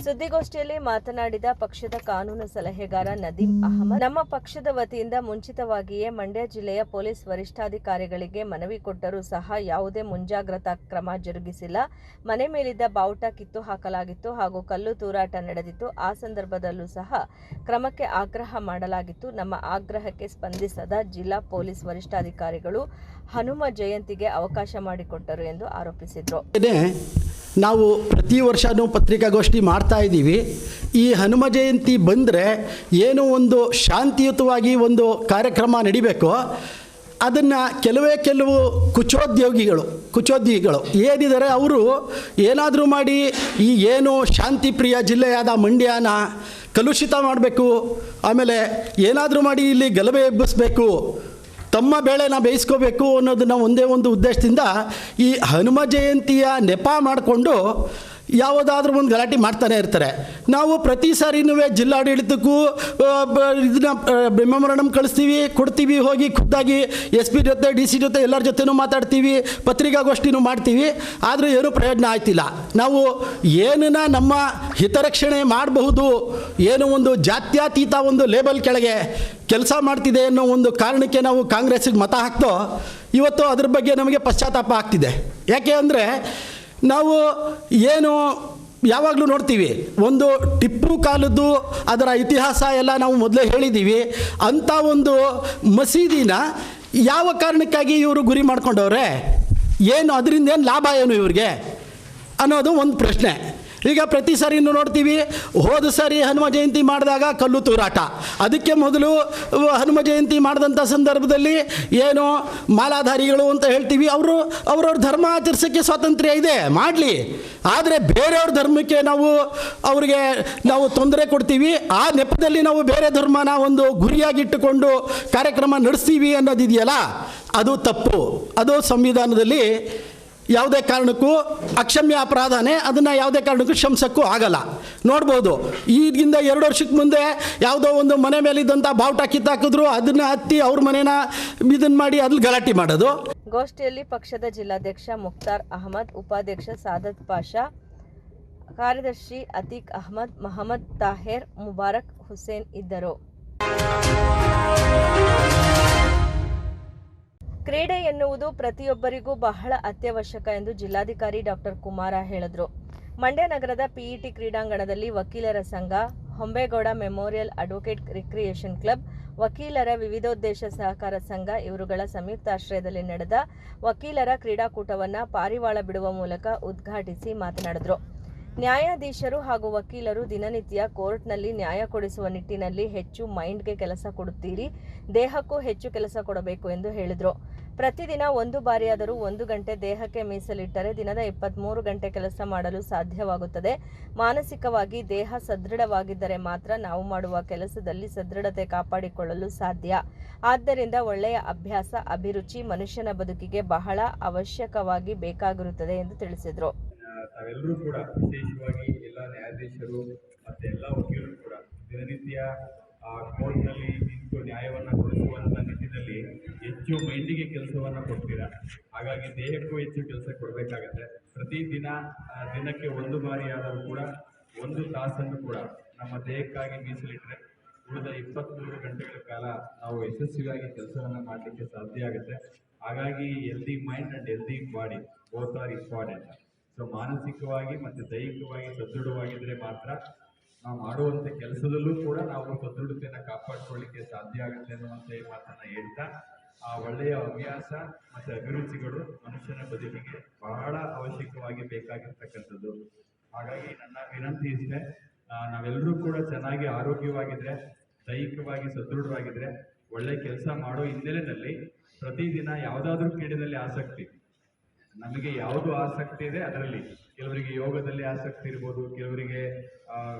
ಸುದ್ದಿಗೋಷ್ಠಿಯಲ್ಲಿ ಮಾತನಾಡಿದ ಪಕ್ಷದ ಕಾನೂನು ಸಲಹೆಗಾರ ನದೀಂ ಅಹಮದ್, ನಮ್ಮ ಪಕ್ಷದ ವತಿಯಿಂದ ಮುಂಚಿತವಾಗಿಯೇ ಮಂಡ್ಯ ಜಿಲ್ಲೆಯ ಪೊಲೀಸ್ ವರಿಷ್ಠಾಧಿಕಾರಿಗಳಿಗೆ ಮನವಿ ಕೊಟ್ಟರೂ ಸಹ ಯಾವುದೇ ಮುಂಜಾಗ್ರತಾ ಕ್ರಮ ಜರುಗಿಸಿಲ್ಲ. ಮನೆ ಮೇಲಿದ್ದ ಬಾವುಟ ಕಿತ್ತು ಹಾಕಲಾಗಿತ್ತು ಹಾಗೂ ಕಲ್ಲು ತೂರಾಟ ನಡೆದಿತ್ತು. ಆ ಸಂದರ್ಭದಲ್ಲೂ ಸಹ ಕ್ರಮಕ್ಕೆ ಆಗ್ರಹ ಮಾಡಲಾಗಿತ್ತು. ನಮ್ಮ ಆಗ್ರಹಕ್ಕೆ ಸ್ಪಂದಿಸದ ಜಿಲ್ಲಾ ಪೊಲೀಸ್ ವರಿಷ್ಠಾಧಿಕಾರಿಗಳು ಹನುಮ ಜಯಂತಿಗೆ ಅವಕಾಶ ಮಾಡಿಕೊಟ್ಟರು ಎಂದು ಆರೋಪಿಸಿದರು. ನಾವು ಪ್ರತಿ ವರ್ಷವೂ ಪತ್ರಿಕಾಗೋಷ್ಠಿ ಮಾಡ್ತಾ ಇದ್ದೀವಿ. ಈ ಹನುಮ ಜಯಂತಿ ಬಂದರೆ ಏನೋ ಒಂದು ಶಾಂತಿಯುತವಾಗಿ ಒಂದು ಕಾರ್ಯಕ್ರಮ ನಡಿಬೇಕು. ಅದನ್ನು ಕೆಲವು ಕುಚೋದ್ಯೋಗಿಗಳು ಏನಿದ್ದಾರೆ ಅವರು ಏನಾದರೂ ಮಾಡಿ ಈ ಏನು ಶಾಂತಿ ಪ್ರಿಯ ಜಿಲ್ಲೆಯಾದ ಮಂಡ್ಯನ ಕಲುಷಿತ ಮಾಡಬೇಕು, ಆಮೇಲೆ ಏನಾದರೂ ಮಾಡಿ ಇಲ್ಲಿ ಗಲಭೆ ಎಬ್ಬಿಸಬೇಕು, ತಮ್ಮ ಬೇಳೆನ ಬೇಯಿಸ್ಕೋಬೇಕು ಅನ್ನೋದನ್ನ ಒಂದೇ ಒಂದು ಉದ್ದೇಶದಿಂದ ಈ ಹನುಮ ಜಯಂತಿಯ ನೆಪ ಮಾಡಿಕೊಂಡು ಯಾವುದಾದ್ರೂ ಒಂದು ಗಲಾಟೆ ಮಾಡ್ತಾನೆ ಇರ್ತಾರೆ. ನಾವು ಪ್ರತಿ ಸಾರಿನೂ ಜಿಲ್ಲಾಡಳಿತಕ್ಕೂ ಇದನ್ನ ಮೆಮೊರಂಡಮ್ ಕೊಡ್ತೀವಿ, ಹೋಗಿ ಖುದ್ದಾಗಿ SP ಜೊತೆ DC ಜೊತೆ ಎಲ್ಲರ ಜೊತೆನೂ ಮಾತಾಡ್ತೀವಿ, ಪತ್ರಿಕಾಗೋಷ್ಠಿನೂ ಮಾಡ್ತೀವಿ. ಆದರೂ ಏನೂ ಪ್ರಯೋಜನ ಆಯ್ತಿಲ್ಲ. ನಾವು ಏನನ್ನ ನಮ್ಮ ಹಿತರಕ್ಷಣೆ ಮಾಡಬಹುದು, ಏನೋ ಒಂದು ಜಾತ್ಯತೀತ ಒಂದು ಲೇಬಲ್ ಕೆಳಗೆ ಕೆಲಸ ಮಾಡ್ತಿದೆ ಅನ್ನೋ ಒಂದು ಕಾರಣಕ್ಕೆ ನಾವು ಕಾಂಗ್ರೆಸ್ಸಿಗೆ ಮತ ಹಾಕ್ತೋ ಇವತ್ತು ಅದ್ರ ಬಗ್ಗೆ ನಮಗೆ ಪಶ್ಚಾತ್ತಾಪ ಆಗ್ತಿದೆ. ಯಾಕೆ ಅಂದರೆ ನಾವು ಏನು ಯಾವಾಗಲೂ ನೋಡ್ತೀವಿ, ಒಂದು ಟಿಪ್ಪು ಕಾಲದ್ದು ಅದರ ಇತಿಹಾಸ ಎಲ್ಲ ನಾವು ಮೊದಲೇ ಹೇಳಿದ್ದೀವಿ. ಅಂಥ ಒಂದು ಮಸೀದಿನ ಯಾವ ಕಾರಣಕ್ಕಾಗಿ ಇವರು ಗುರಿ ಮಾಡ್ಕೊಂಡವ್ರೆ, ಏನು ಅದರಿಂದ ಏನು ಲಾಭ ಏನು ಇವ್ರಿಗೆ ಅನ್ನೋದು ಒಂದು ಪ್ರಶ್ನೆ. ಈಗ ಪ್ರತಿ ಸಾರಿನೂ ನೋಡ್ತೀವಿ, ಹೋದ ಸಾರಿ ಹನುಮ ಜಯಂತಿ ಮಾಡಿದಾಗ ಕಲ್ಲು ತೂರಾಟ, ಅದಕ್ಕೆ ಮೊದಲು ಹನುಮ ಜಯಂತಿ ಮಾಡಿದಂಥ ಸಂದರ್ಭದಲ್ಲಿ ಏನು ಮಾಲಾಧಾರಿಗಳು ಅಂತ ಹೇಳ್ತೀವಿ, ಅವ್ರವ್ರ ಧರ್ಮ ಆಚರಿಸೋಕ್ಕೆ ಸ್ವಾತಂತ್ರ್ಯ ಇದೆ, ಮಾಡಲಿ. ಆದರೆ ಬೇರೆಯವ್ರ ಧರ್ಮಕ್ಕೆ ನಾವು ತೊಂದರೆ ಕೊಡ್ತೀವಿ, ಆ ನೆಪದಲ್ಲಿ ನಾವು ಬೇರೆ ಧರ್ಮನ ಒಂದು ಗುರಿಯಾಗಿಟ್ಟುಕೊಂಡು ಕಾರ್ಯಕ್ರಮ ನಡೆಸ್ತೀವಿ ಅನ್ನೋದಿದೆಯಲ್ಲ, ಅದು ತಪ್ಪು. ಅದು ಸಂವಿಧಾನದಲ್ಲಿ ಯಾವುದೇ ಕಾರಣಕ್ಕೂ ಅಕ್ಷಮ್ಯ ಅಪರಾಧನೇ, ಅದನ್ನು ಯಾವುದೇ ಕಾರಣಕ್ಕೂ ಕ್ಷಮಿಸೋಕ್ಕೂ ಆಗಲ್ಲ. ನೋಡ್ಬೋದು, ಈಗಿಂದ 2 ವರ್ಷಕ್ಕೆ ಮುಂದೆ ಯಾವುದೋ ಒಂದು ಮನೆ ಮೇಲಿದ್ದಂಥ ಬಾವುಟ ಕಿತ್ತಾಕಿದ್ರು, ಅದನ್ನು ಹತ್ತಿ ಅವ್ರ ಮನೇನ ಇದನ್ನು ಮಾಡಿ ಅದ್ರಲ್ಲಿ ಗಲಾಟೆ ಮಾಡೋದು. ಗೋಷ್ಠಿಯಲ್ಲಿ ಪಕ್ಷದ ಜಿಲ್ಲಾಧ್ಯಕ್ಷ ಮುಖ್ತಾರ್ ಅಹಮದ್, ಉಪಾಧ್ಯಕ್ಷ ಸಾದತ್ ಪಾಷಾ, ಕಾರ್ಯದರ್ಶಿ ಅತೀಕ್ ಅಹಮದ್, ಮಹಮ್ಮದ್ ತಾಹೇರ್, ಮುಬಾರಕ್ ಹುಸೇನ್ ಇದ್ದರು. ಕ್ರೀಡೆ ಎನ್ನುವುದು ಪ್ರತಿಯೊಬ್ಬರಿಗೂ ಬಹಳ ಅತ್ಯವಶ್ಯಕ ಎಂದು ಜಿಲ್ಲಾಧಿಕಾರಿ ಡಾಕ್ಟರ್ ಕುಮಾರ ಹೇಳಿದರು. ಮಂಡ್ಯ ನಗರದ PET ಕ್ರೀಡಾಂಗಣದಲ್ಲಿ ವಕೀಲರ ಸಂಘ, Hombegowda memorial advocate recreation club, ವಕೀಲರ ವಿವಿಧೋದ್ದೇಶ ಸಹಕಾರ ಸಂಘ ಇವರುಗಳ ಸಂಯುಕ್ತಾಶ್ರಯದಲ್ಲಿ ನಡೆದ ವಕೀಲರ ಕ್ರೀಡಾಕೂಟವನ್ನು ಪಾರಿವಾಳ ಬಿಡುವ ಮೂಲಕ ಉದ್ಘಾಟಿಸಿ ಮಾತನಾಡಿದರು. ನ್ಯಾಯಾಧೀಶರು ಹಾಗೂ ವಕೀಲರು ದಿನನಿತ್ಯ ಕೋರ್ಟ್ನಲ್ಲಿ ನ್ಯಾಯ ಕೊಡಿಸುವ ನಿಟ್ಟಿನಲ್ಲಿ ಹೆಚ್ಚು ಮೈಂಡ್ಗೆ ಕೆಲಸ ಕೊಡುತ್ತೀರಿ, ದೇಹಕ್ಕೂ ಹೆಚ್ಚು ಕೆಲಸ ಕೊಡಬೇಕು ಎಂದು ಹೇಳಿದರು. ಪ್ರತಿದಿನ 1 ಬಾರಿಯಾದರೂ 1 ಗಂಟೆ ದೇಹಕ್ಕೆ ಮೀಸಲಿಟ್ಟರೆ ದಿನದ 23 ಗಂಟೆ ಕೆಲಸ ಮಾಡಲು ಸಾಧ್ಯವಾಗುತ್ತದೆ. ಮಾನಸಿಕವಾಗಿ ದೇಹ ಸದೃಢವಾಗಿದ್ದರೆ ಮಾತ್ರ ನಾವು ಮಾಡುವ ಕೆಲಸದಲ್ಲಿ ಸದೃಢತೆ ಕಾಪಾಡಿಕೊಳ್ಳಲು ಸಾಧ್ಯ. ಆದ್ದರಿಂದ ಒಳ್ಳೆಯ ಅಭ್ಯಾಸ, ಅಭಿರುಚಿ ಮನುಷ್ಯನ ಬದುಕಿಗೆ ಬಹಳ ಅವಶ್ಯಕವಾಗಿ ಬೇಕಾಗಿರುತ್ತದೆ ಎಂದು ತಿಳಿಸಿದರು. ತಾವೆಲ್ಲರೂ ಕೂಡ ವಿಶೇಷವಾಗಿ ಎಲ್ಲ ನ್ಯಾಯಾಧೀಶರು ಮತ್ತು ಎಲ್ಲ ವಕೀಲರು ಕೂಡ ದಿನನಿತ್ಯ ಕೋರ್ಟ್ನಲ್ಲಿ ನಿಂತು ನ್ಯಾಯವನ್ನು ಕೊಡಿಸುವಂಥ ನಿಟ್ಟಿನಲ್ಲಿ ಹೆಚ್ಚು ಮೈಂಡಿಗೆ ಕೆಲಸವನ್ನು ಕೊಡ್ತೀರಾ. ಹಾಗಾಗಿ ದೇಹಕ್ಕೂ ಹೆಚ್ಚು ಕೆಲಸ ಕೊಡಬೇಕಾಗತ್ತೆ. ದಿನಕ್ಕೆ 1 ಬಾರಿ ಆದರೂ ಕೂಡ 1 ತಾಸನ್ನು ಕೂಡ ನಮ್ಮ ದೇಹಕ್ಕಾಗಿ ಮೀಸಲಿಟ್ಟರೆ ಉಳಿದ 23 ಗಂಟೆಗಳ ಕಾಲ ನಾವು ಯಶಸ್ವಿಯಾಗಿ ಕೆಲಸವನ್ನು ಮಾಡಲಿಕ್ಕೆ ಸಾಧ್ಯ ಆಗುತ್ತೆ. ಹಾಗಾಗಿ healthy mind and healthy body both are important. So ಮಾನಸಿಕವಾಗಿ ಮತ್ತು ದೈಹಿಕವಾಗಿ ಸದೃಢವಾಗಿದ್ದರೆ ಮಾತ್ರ ನಾವು ಮಾಡುವಂಥ ಕೆಲಸದಲ್ಲೂ ಕೂಡ ನಾವು ಸದೃಢತೆಯನ್ನು ಕಾಪಾಡಿಕೊಳ್ಳಿಕ್ಕೆ ಸಾಧ್ಯ ಆಗುತ್ತೆ ಅನ್ನುವಂಥ ಮಾತನ್ನು ಹೇಳ್ತಾ, ಆ ಒಳ್ಳೆಯ ಹವ್ಯಾಸ ಮತ್ತು ಅಭಿರುಚಿಗಳು ಮನುಷ್ಯನ ಬದುಕಿಗೆ ಬಹಳ ಅವಶ್ಯಕವಾಗಿ ಬೇಕಾಗಿರ್ತಕ್ಕಂಥದ್ದು. ಹಾಗಾಗಿ ನನ್ನ ವಿನಂತಿ ಇಷ್ಟೇ, ನಾವೆಲ್ಲರೂ ಕೂಡ ಚೆನ್ನಾಗಿ ಆರೋಗ್ಯವಾಗಿದ್ದರೆ, ದೈಹಿಕವಾಗಿ ಸದೃಢವಾಗಿದ್ದರೆ, ಒಳ್ಳೆ ಕೆಲಸ ಮಾಡೋ ಹಿನ್ನೆಲೆಯಲ್ಲಿ ಪ್ರತಿದಿನ ಯಾವುದಾದ್ರೂ ಕ್ರೀಡೆಯಲ್ಲಿ ಆಸಕ್ತಿ, ನಮಗೆ ಯಾವುದು ಆಸಕ್ತಿ ಇದೆ ಅದರಲ್ಲಿ, ಕೆಲವರಿಗೆ ಯೋಗದಲ್ಲಿ ಆಸಕ್ತಿ ಇರ್ಬೋದು, ಕೆಲವರಿಗೆ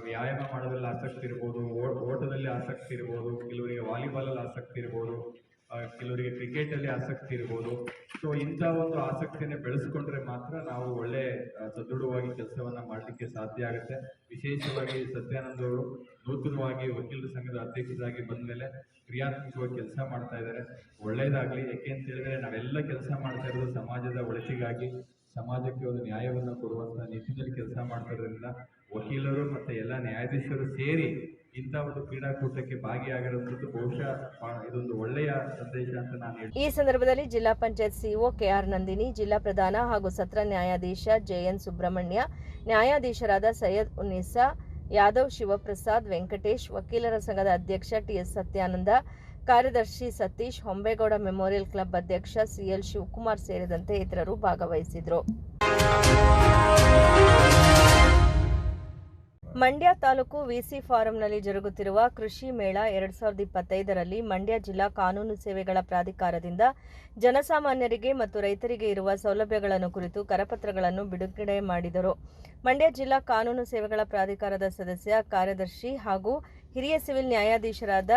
ವ್ಯಾಯಾಮ ಮಾಡೋದ್ರಲ್ಲಿ ಆಸಕ್ತಿ ಇರ್ಬೋದು, ಓಟದಲ್ಲಿ ಆಸಕ್ತಿ ಇರ್ಬೋದು, ಕೆಲವರಿಗೆ ವಾಲಿಬಾಲಲ್ಲಿ ಆಸಕ್ತಿ ಇರ್ಬೋದು, ಕೆಲವರಿಗೆ ಕ್ರಿಕೆಟಲ್ಲಿ ಆಸಕ್ತಿ ಇರ್ಬೋದು. ಸೊ ಇಂಥ ಒಂದು ಆಸಕ್ತಿಯನ್ನು ಬೆಳೆಸ್ಕೊಂಡ್ರೆ ಮಾತ್ರ ನಾವು ಒಳ್ಳೆ ಸದೃಢವಾಗಿ ಕೆಲಸವನ್ನ ಮಾಡಲಿಕ್ಕೆ ಸಾಧ್ಯ ಆಗುತ್ತೆ. ವಿಶೇಷವಾಗಿ ಸತ್ಯಾನಂದ್ ಅವರು ನೂತನವಾಗಿ ವಕೀಲರ ಸಂಘದ ಅಧ್ಯಕ್ಷರಾಗಿ ಬಂದ ಮೇಲೆ ಕ್ರಿಯಾತ್ಮಕವಾಗಿ ಕೆಲಸ ಮಾಡ್ತಾ ಇದ್ದಾರೆ. ಒಳ್ಳೇದಾಗ್ಲಿ. ಯಾಕೆ ಅಂತ ಹೇಳಿದ್ರೆ ನಾವೆಲ್ಲ ಕೆಲಸ ಮಾಡ್ತಾ ಇರೋದು ಸಮಾಜದ ಒಳಿತಿಗಾಗಿ, ಸಮಾಜಕ್ಕೆ ಒಂದು ನ್ಯಾಯವನ್ನು ಕೊಡುವಂತ ನಿಟ್ಟಿನಲ್ಲಿ ಕೆಲಸ ಮಾಡ್ತಿರೋದ್ರಿಂದ ವಕೀಲರು ಮತ್ತೆ ಎಲ್ಲ ನ್ಯಾಯಾಧೀಶರು ಸೇರಿ ಇಂಥ ಒಂದು ಕ್ರೀಡಾಕೂಟಕ್ಕೆ ಭಾಗಿಯಾಗಿರುವಂಥದ್ದು ಬಹುಶಃ ಇದೊಂದು ಒಳ್ಳೆಯ ಸಂದೇಶ ಅಂತ ನಾನು ಹೇಳ್ತೀನಿ. ಈ ಸಂದರ್ಭದಲ್ಲಿ ಜಿಲ್ಲಾ ಪಂಚಾಯತ್ ಸಿಇಒ ಕೆಆರ್ ನಂದಿನಿ, ಜಿಲ್ಲಾ ಪ್ರಧಾನ ಹಾಗೂ ಸತ್ರ ನ್ಯಾಯಾಧೀಶ ಜೆಎನ್ ಸುಬ್ರಹ್ಮಣ್ಯ, ನ್ಯಾಯಾಧೀಶರಾದ ಸೈಯದ್ ಉನ್ನೀಸಾ, ಯಾದವ್ ಶಿವಪ್ರಸಾದ್, ವೆಂಕಟೇಶ್, ವಕೀಲರ ಸಂಘದ ಅಧ್ಯಕ್ಷ ಟಿಎಸ್ ಸತ್ಯಾನಂದ, ಕಾರ್ಯದರ್ಶಿ ಸತೀಶ್, ಹೊಂಬೇಗೌಡ ಮೆಮೋರಿಯಲ್ ಕ್ಲಬ್ ಅಧ್ಯಕ್ಷ ಸಿಎಲ್ ಶಿವಕುಮಾರ್ ಸೇರಿದಂತೆ ಇತರರು ಭಾಗವಹಿಸಿದರು. ಮಂಡ್ಯ ತಾಲೂಕು ವಿಸಿ ಫಾರಂನಲ್ಲಿ ಜರುಗುತ್ತಿರುವ ಕೃಷಿ ಮೇಳ 2025ರಲ್ಲಿ ಮಂಡ್ಯ ಜಿಲ್ಲಾ ಕಾನೂನು ಸೇವೆಗಳ ಪ್ರಾಧಿಕಾರದಿಂದ ಜನಸಾಮಾನ್ಯರಿಗೆ ಮತ್ತು ರೈತರಿಗೆ ಇರುವ ಸೌಲಭ್ಯಗಳನ್ನು ಕುರಿತು ಕರಪತ್ರಗಳನ್ನು ಬಿಡುಗಡೆ ಮಾಡಿದರು. ಮಂಡ್ಯ ಜಿಲ್ಲಾ ಕಾನೂನು ಸೇವೆಗಳ ಪ್ರಾಧಿಕಾರದ ಸದಸ್ಯ ಕಾರ್ಯದರ್ಶಿ ಹಾಗೂ ಹಿರಿಯ ಸಿವಿಲ್ ನ್ಯಾಯಾಧೀಶರಾದ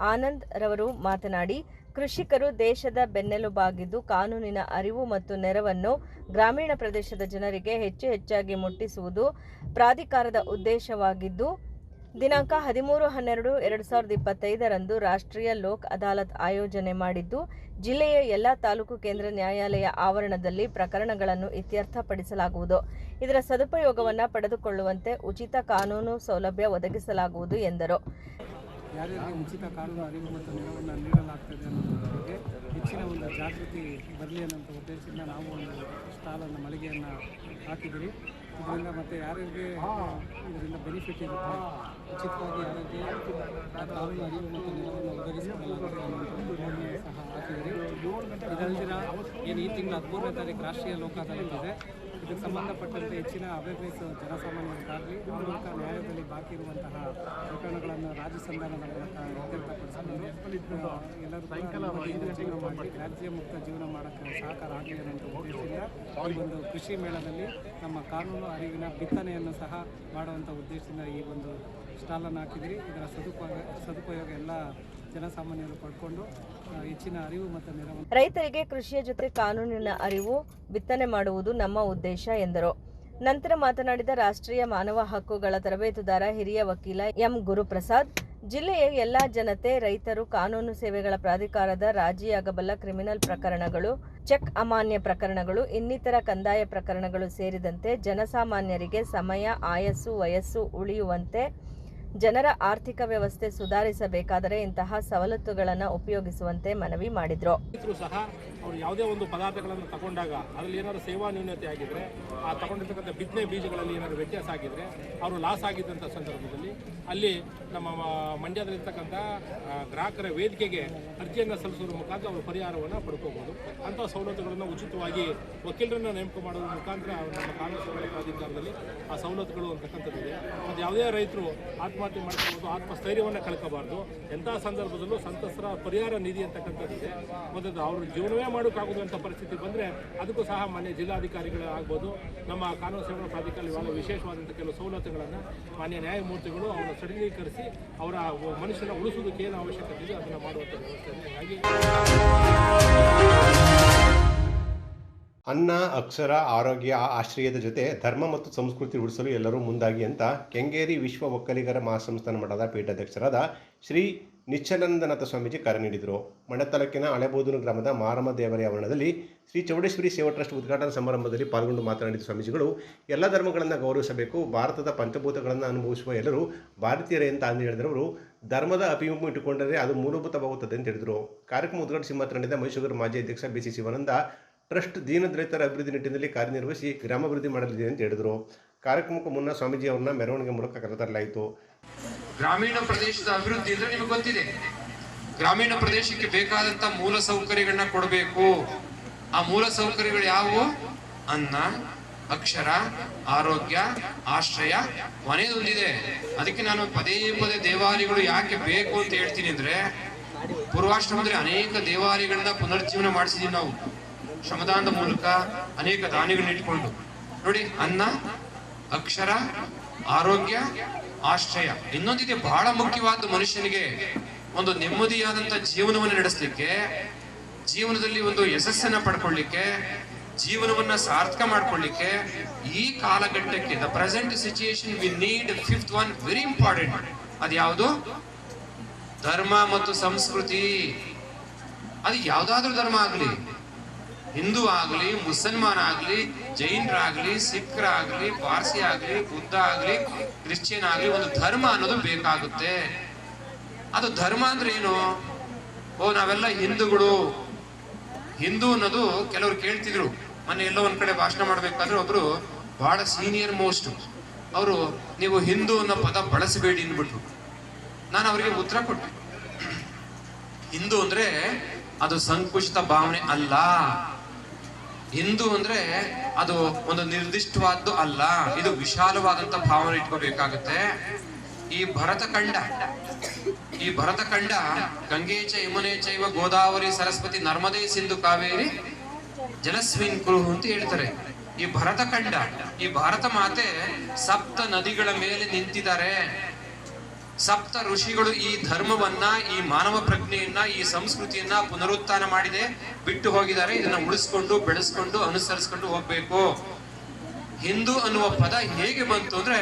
ಆನಂದ್ ರವರು ಮಾತನಾಡಿ, ಕೃಷಿಕರು ದೇಶದ ಬೆನ್ನೆಲುಬಾಗಿದ್ದು ಕಾನೂನಿನ ಅರಿವು ಮತ್ತು ನೆರವನ್ನು ಗ್ರಾಮೀಣ ಪ್ರದೇಶದ ಜನರಿಗೆ ಹೆಚ್ಚಾಗಿ ಮುಟ್ಟಿಸುವುದು ಪ್ರಾಧಿಕಾರದ ಉದ್ದೇಶವಾಗಿದ್ದು, ದಿನಾಂಕ 13/12/2025ರಂದು ರಾಷ್ಟ್ರೀಯ ಲೋಕ್ ಅದಾಲತ್ ಆಯೋಜನೆ ಮಾಡಿದ್ದು, ಜಿಲ್ಲೆಯ ಎಲ್ಲ ತಾಲೂಕು ಕೇಂದ್ರ ನ್ಯಾಯಾಲಯ ಆವರಣದಲ್ಲಿ ಪ್ರಕರಣಗಳನ್ನು ಇತ್ಯರ್ಥಪಡಿಸಲಾಗುವುದು. ಇದರ ಸದುಪಯೋಗವನ್ನು ಪಡೆದುಕೊಳ್ಳುವಂತೆ ಉಚಿತ ಕಾನೂನು ಸೌಲಭ್ಯ ಒದಗಿಸಲಾಗುವುದು ಎಂದರು. ಯಾರ್ಯಾರಿಗೆ ಉಚಿತ ಕಾನೂನು ಅರಿವು ಮತ್ತು ನೆರವನ್ನು ನೀಡಲಾಗ್ತದೆ ಅನ್ನೋದ್ರ ಬಗ್ಗೆ ಹೆಚ್ಚಿನ ಒಂದು ಜಾಗೃತಿ ಬರಲಿ ಅನ್ನೋಂಥ ಉದ್ದೇಶದಿಂದ ನಾವು ಒಂದು ಸ್ಟಾಲನ್ನು ಮಳಿಗೆಯನ್ನು ಹಾಕಿದ್ದೀವಿ. ಇದರಿಂದ ಮತ್ತು ಯಾರಿಗೆ ಇದರಿಂದ ಬೆನಿಫಿಟ್ ಇರುತ್ತೆ, ಉಚಿತವಾಗಿ ಯಾರಿಗೆ ಕಾನೂನು ಅರಿವು ಮತ್ತು ನೆರವನ್ನು ಒದಗಿಸಿಕೊಳ್ಳಲಾಗುತ್ತೆ ಅನ್ನೋಂಥ ಸಹ ಹಾಕಿದ್ದೀವಿ. ಇದಲ್ದಿರ ಏನು ಈ ತಿಂಗಳ 13ನೇ ತಾರೀಕು ರಾಷ್ಟ್ರೀಯ ಲೋಕ ಅದಾಲತ್ ಇದೆ. ಇದಕ್ಕೆ ಸಂಬಂಧಪಟ್ಟಂತೆ ಹೆಚ್ಚಿನ ಅವೇರ್ನೆಸ್ ಜನಸಾಮಾನ್ಯರಿಗಾಗಲಿ, ಆ ಮೂಲಕ ನ್ಯಾಯದಲ್ಲಿ ಬಾಕಿ ಇರುವಂತಹ ಪ್ರಕರಣಗಳನ್ನು ರಾಜ್ಯ ಸಂಧಾನದ ಮೂಲಕ ಇತ್ಯರ್ಥಪಡಿಸಿಕೊಂಡು ಎಲ್ಲರೂ ಜೀವನ ಮಾಡಿ ರಾಜ್ಯ ಮುಕ್ತ ಜೀವನ ಮಾಡೋಕ್ಕೆ ಸಹಕಾರ ಆಗಲಿ ಅನ್ನೋಂಥ ಉದ್ದೇಶದಿಂದ ಈ ಒಂದು ಕೃಷಿ ಮೇಳದಲ್ಲಿ ನಮ್ಮ ಕಾನೂನು ಅರಿವಿನ ಬಿತ್ತನೆಯನ್ನು ಸಹ ಮಾಡುವಂಥ ಉದ್ದೇಶದಿಂದ ಈ ಒಂದು ಸ್ಟಾಲನ್ನು ಹಾಕಿದ್ದೀರಿ. ಇದರ ಸದುಪಯೋಗ ಎಲ್ಲ ಜನಸಾಮಾನ್ಯರು ಪಡ್ಕೊಂಡು ಹೆಚ್ಚಿನ ಅರಿವು ಮತ್ತು ನೆರವು. ರೈತರಿಗೆ ಕೃಷಿಯ ಜೊತೆ ಕಾನೂನಿನ ಅರಿವು ಬಿತ್ತನೆ ಮಾಡುವುದು ನಮ್ಮ ಉದ್ದೇಶ ಎಂದರು. ನಂತರ ಮಾತನಾಡಿದ ರಾಷ್ಟ್ರೀಯ ಮಾನವ ಹಕ್ಕುಗಳ ತರಬೇತುದಾರ ಹಿರಿಯ ವಕೀಲ ಎಂ ಗುರುಪ್ರಸಾದ್, ಜಿಲ್ಲೆಯ ಎಲ್ಲ ಜನತೆ, ರೈತರು, ಕಾನೂನು ಸೇವೆಗಳ ಪ್ರಾಧಿಕಾರದ ರಾಜಿಯಾಗಬಲ್ಲ ಕ್ರಿಮಿನಲ್ ಪ್ರಕರಣಗಳು, ಚೆಕ್ ಅಮಾನ್ಯ ಪ್ರಕರಣಗಳು, ಇನ್ನಿತರ ಕಂದಾಯ ಪ್ರಕರಣಗಳು ಸೇರಿದಂತೆ ಜನಸಾಮಾನ್ಯರಿಗೆ ಸಮಯ, ಆಯಸ್ಸು, ವಯಸ್ಸು ಉಳಿಯುವಂತೆ ಜನರ ಆರ್ಥಿಕ ವ್ಯವಸ್ಥೆ ಸುಧಾರಿಸಬೇಕಾದರೆ ಇಂತಹ ಸವಲತ್ತುಗಳನ್ನು ಉಪಯೋಗಿಸುವಂತೆ ಮನವಿ ಮಾಡಿದರು. ಸಹ ಅವರು ಯಾವುದೇ ಒಂದು ಪದಾರ್ಥಗಳನ್ನು ತಗೊಂಡಾಗ ಅದರಲ್ಲಿ ಏನಾದರೂ ಸೇವಾ ನ್ಯೂನತೆ ಆಗಿದ್ರೆ, ಆ ತಗೊಂಡಿರ್ತಕ್ಕಂಥ ಬಿತ್ತನೆ ಬೀಜಗಳಲ್ಲಿ ಏನಾದರೂ ವ್ಯತ್ಯಾಸ ಆಗಿದ್ರೆ, ಅವರು ಲಾಸ್ ಆಗಿದ್ದಂಥ ಸಂದರ್ಭದಲ್ಲಿ ಅಲ್ಲಿ ನಮ್ಮ ಮಂಡ್ಯದಲ್ಲಿರ್ತಕ್ಕಂಥ ಗ್ರಾಹಕರ ವೇದಿಕೆಗೆ ಅರ್ಜಿಯನ್ನು ಸಲ್ಲಿಸೋದ್ರ ಮುಖಾಂತರ ಅವರು ಪರಿಹಾರವನ್ನು ಪಡ್ಕೋಬಹುದು. ಅಂಥ ಸವಲತ್ತುಗಳನ್ನು ಉಚಿತವಾಗಿ ವಕೀಲರನ್ನು ನೇಮಕ ಮಾಡೋದ್ರ ಮುಖಾಂತರ ನಮ್ಮ ಕಾನೂನು ಸೇವೆಗಳ ಪ್ರಾಧಿಕಾರದಲ್ಲಿ ಆ ಸವಲತ್ತುಗಳು ಅಂತಕ್ಕಂಥದ್ದಿದೆ. ಮತ್ತು ಯಾವುದೇ ರೈತರು ಆತ್ಮಹತ್ಯೆ ಮಾಡ್ಕೋಬೋದು, ಆತ್ಮಸ್ಥೈರ್ಯವನ್ನು ಕಳ್ಕೋಬಾರ್ದು. ಎಂಥ ಸಂದರ್ಭದಲ್ಲೂ ಸಂತ್ರಸ್ತರ ಪರಿಹಾರ ನಿಧಿ ಅಂತಕ್ಕಂಥದ್ದಿದೆ. ಮತ್ತು ಅವರು ಜೀವನವೇ ಮಾಡೋಕ್ಕಾಗುವಂಥ ಪರಿಸ್ಥಿತಿ ಬಂದರೆ ಅದಕ್ಕೂ ಸಹ ಮಾನ್ಯ ಜಿಲ್ಲಾಧಿಕಾರಿಗಳು ಆಗ್ಬೋದು, ನಮ್ಮ ಕಾನೂನು ಸೇವೆಗಳ ಪ್ರಾಧಿಕಾರ ಇವಾಗ ವಿಶೇಷವಾದಂಥ ಕೆಲವು ಸವಲತ್ತುಗಳನ್ನು ಮಾನ್ಯ ನ್ಯಾಯಮೂರ್ತಿಗಳು ಅವರ ಸಡಿಲೀಕರಿಸಿ ಅವರ ಮನುಷ್ಯನ ಉಳಿಸೋದಕ್ಕೆ ಏನು ಅವಶ್ಯಕತೆ ಇದೆ ಅದನ್ನು ಮಾಡುವಂಥ ವ್ಯವಸ್ಥೆ ಇದೆ. ಹಾಗಾಗಿ ಅನ್ನ, ಅಕ್ಷರ, ಆರೋಗ್ಯ, ಆಶ್ರಯದ ಜೊತೆ ಧರ್ಮ ಮತ್ತು ಸಂಸ್ಕೃತಿ ಉಳಿಸಲು ಎಲ್ಲರೂ ಮುಂದಾಗಿ ಅಂತ ಕೆಂಗೇರಿ ವಿಶ್ವ ಒಕ್ಕಲಿಗರ ಮಹಾಸಂಸ್ಥಾನ ಮಠದ ಪೀಠಾಧ್ಯಕ್ಷರಾದ ಶ್ರೀ ನಿಶ್ಚಲಾನಂದನಾಥ ಸ್ವಾಮೀಜಿ ಕರೆ ನೀಡಿದರು. ಮಂಡ್ಯ ತಾಲೂಕಿನ ಹಳೆಬೂದೂರು ಗ್ರಾಮದ ಮಾರಮ್ಮ ದೇವರ ಆವರಣದಲ್ಲಿ ಶ್ರೀ ಚೌಡೇಶ್ವರಿ ಸೇವಾ ಟ್ರಸ್ಟ್ ಉದ್ಘಾಟನಾ ಸಮಾರಂಭದಲ್ಲಿ ಪಾಲ್ಗೊಂಡು ಮಾತನಾಡಿದ ಸ್ವಾಮೀಜಿಗಳು, ಎಲ್ಲ ಧರ್ಮಗಳನ್ನು ಗೌರವಿಸಬೇಕು, ಭಾರತದ ಪಂಚಭೂತಗಳನ್ನು ಅನುಭವಿಸುವ ಎಲ್ಲರೂ ಭಾರತೀಯರೇ ಅಂತ ಅಂದು ಹೇಳಿದವರು ಧರ್ಮದ ಅಭಿಮುಖ ಇಟ್ಟುಕೊಂಡರೆ ಅದು ಮೂಲಭೂತವಾಗುತ್ತದೆ ಅಂತ ಹೇಳಿದರು. ಕಾರ್ಯಕ್ರಮ ಉದ್ಘಾಟಿಸಿ ಮಾತನಾಡಿದ ಮೈಸೂರು ಮಾಜಿ ಅಧ್ಯಕ್ಷ ಬಿಸಿ ಶಿವಾನಂದ, ಟ್ರಸ್ಟ್ ದೀನದಲಿತರ ಅಭಿವೃದ್ಧಿ ನಿಟ್ಟಿನಲ್ಲಿ ಕಾರ್ಯನಿರ್ವಹಿಸಿ ಗ್ರಾಮಾಭಿವೃದ್ಧಿ ಮಾಡಲಿದೆ ಅಂತ ಹೇಳಿದರು. ಕಾರ್ಯಕ್ರಮಕ್ಕೂ ಮುನ್ನ ಸ್ವಾಮೀಜಿ ಅವರನ್ನ ಮೆರವಣಿಗೆ ಮೂಲಕ ಕರೆತರಲಾಯಿತು. ಗ್ರಾಮೀಣ ಪ್ರದೇಶದ ಅಭಿವೃದ್ಧಿ ಅಂದ್ರೆ ನಿಮಗೆ ಗೊತ್ತಿದೆ, ಗ್ರಾಮೀಣ ಪ್ರದೇಶಕ್ಕೆ ಬೇಕಾದಂತ ಮೂಲ ಸೌಕರ್ಯಗಳನ್ನ ಕೊಡಬೇಕು. ಆ ಮೂಲ ಸೌಕರ್ಯಗಳು ಯಾವುವು? ಅನ್ನ, ಅಕ್ಷರ, ಆರೋಗ್ಯ, ಆಶ್ರಯ, ಮನೆಯದೊಂದಿದೆ. ಅದಕ್ಕೆ ನಾನು ಪದೇ ಪದೇ ದೇವಾಲಯಗಳು ಯಾಕೆ ಬೇಕು ಅಂತ ಹೇಳ್ತೀನಿ ಅಂದ್ರೆ, ಪೂರ್ವಾಶ್ರಮದಲ್ಲಿ ಅನೇಕ ದೇವಾಲಯಗಳನ್ನ ಪುನರ್ಜೀವನ ಮಾಡಿಸಿದೀವಿ ನಾವು ಶ್ರಮದಾನದ ಮೂಲಕ, ಅನೇಕ ದಾನಿಗಳನ್ನ ಇಟ್ಕೊಂಡು. ನೋಡಿ, ಅನ್ನ, ಅಕ್ಷರ, ಆರೋಗ್ಯ, ಆಶ್ರಯ. ಇನ್ನೊಂದಿದೆ ಬಹಳ ಮುಖ್ಯವಾದ ಮನುಷ್ಯನಿಗೆ, ಒಂದು ನೆಮ್ಮದಿಯಾದಂತ ಜೀವನವನ್ನು ನಡೆಸಲಿಕ್ಕೆ, ಜೀವನದಲ್ಲಿ ಒಂದು ಯಶಸ್ಸನ್ನ ಪಡ್ಕೊಳ್ಳಿಕ್ಕೆ, ಜೀವನವನ್ನ ಸಾರ್ಥಕ ಮಾಡ್ಕೊಳ್ಳಿಕ್ಕೆ ಈ ಕಾಲಘಟ್ಟಕ್ಕೆ the present situation we need fifth one very important. ಅದು ಯಾವುದು? ಧರ್ಮ ಮತ್ತು ಸಂಸ್ಕೃತಿ. ಅದು ಯಾವ್ದಾದ್ರೂ ಧರ್ಮ ಆಗಲಿ, ಹಿಂದೂ ಆಗಲಿ, ಮುಸಲ್ಮಾನ ಆಗಲಿ, ಜೈನರಾಗಲಿ, ಸಿಖ್ರಾಗಲಿ, ಪಾರ್ಸಿ ಆಗಲಿ, ಬುದ್ಧ ಆಗಲಿ, ಕ್ರಿಶ್ಚಿಯನ್ ಆಗಲಿ, ಒಂದು ಧರ್ಮ ಅನ್ನೋದು ಬೇಕಾಗುತ್ತೆ. ಅದು ಧರ್ಮ ಅಂದ್ರೆ ಏನು? ನಾವೆಲ್ಲ ಹಿಂದೂಗಳು. ಹಿಂದೂ ಅನ್ನೋದು ಕೆಲವರು ಕೇಳ್ತಿದ್ರು. ಮೊನ್ನೆ ಎಲ್ಲೋ ಒಂದ್ ಕಡೆ ಭಾಷಣ ಮಾಡ್ಬೇಕಾದ್ರೆ ಒಬ್ರು ಬಹಳ ಸೀನಿಯರ್ ಮೋಸ್ಟ್ ಅವರು, ನೀವು ಹಿಂದೂ ಅನ್ನೋ ಪದ ಬಳಸಬೇಡಿ ಅಂದ್ಬಿಟ್ರು. ನಾನು ಅವರಿಗೆ ಉತ್ತರ ಕೊಟ್ಟೆ, ಹಿಂದೂ ಅಂದ್ರೆ ಅದು ಸಂಕುಚಿತ ಭಾವನೆ ಅಲ್ಲ. ಹಿಂದೂ ಅಂದ್ರೆ ಅದು ಒಂದು ನಿರ್ದಿಷ್ಟವಾದ್ದು ಅಲ್ಲ, ಇದು ವಿಶಾಲವಾದಂತ ಭಾವನೆ ಇಟ್ಕೋಬೇಕಾಗುತ್ತೆ. ಈ ಭರತಖಂಡ ಗಂಗೆ ಚ ಯಮುನೆ ಚೈವ ಗೋದಾವರಿ ಸರಸ್ವತಿ ನರ್ಮದೆ ಸಿಂಧು ಕಾವೇರಿ ಜಲಸ್ಮಿನ್ ಕುರು ಅಂತ ಹೇಳ್ತಾರೆ. ಈ ಭರತಖಂಡ, ಈ ಭಾರತ ಮಾತೆ ಸಪ್ತ ನದಿಗಳ ಮೇಲೆ ನಿಂತಿದ್ದಾರೆ. ಸಪ್ತ ಋಷಿಗಳು ಈ ಧರ್ಮವನ್ನ, ಈ ಮಾನವ ಪ್ರಜ್ಞೆಯನ್ನ, ಈ ಸಂಸ್ಕೃತಿಯನ್ನ ಪುನರುತ್ಥಾನ ಮಾಡಿದೆ, ಬಿಟ್ಟು ಹೋಗಿದ್ದಾರೆ. ಇದನ್ನ ಉಳಿಸ್ಕೊಂಡು ಬೆಳೆಸ್ಕೊಂಡು ಅನುಸರಿಸ್ಕೊಂಡು ಹೋಗ್ಬೇಕು. ಹಿಂದೂ ಅನ್ನುವ ಪದ ಹೇಗೆ ಬಂತು ಅಂದ್ರೆ,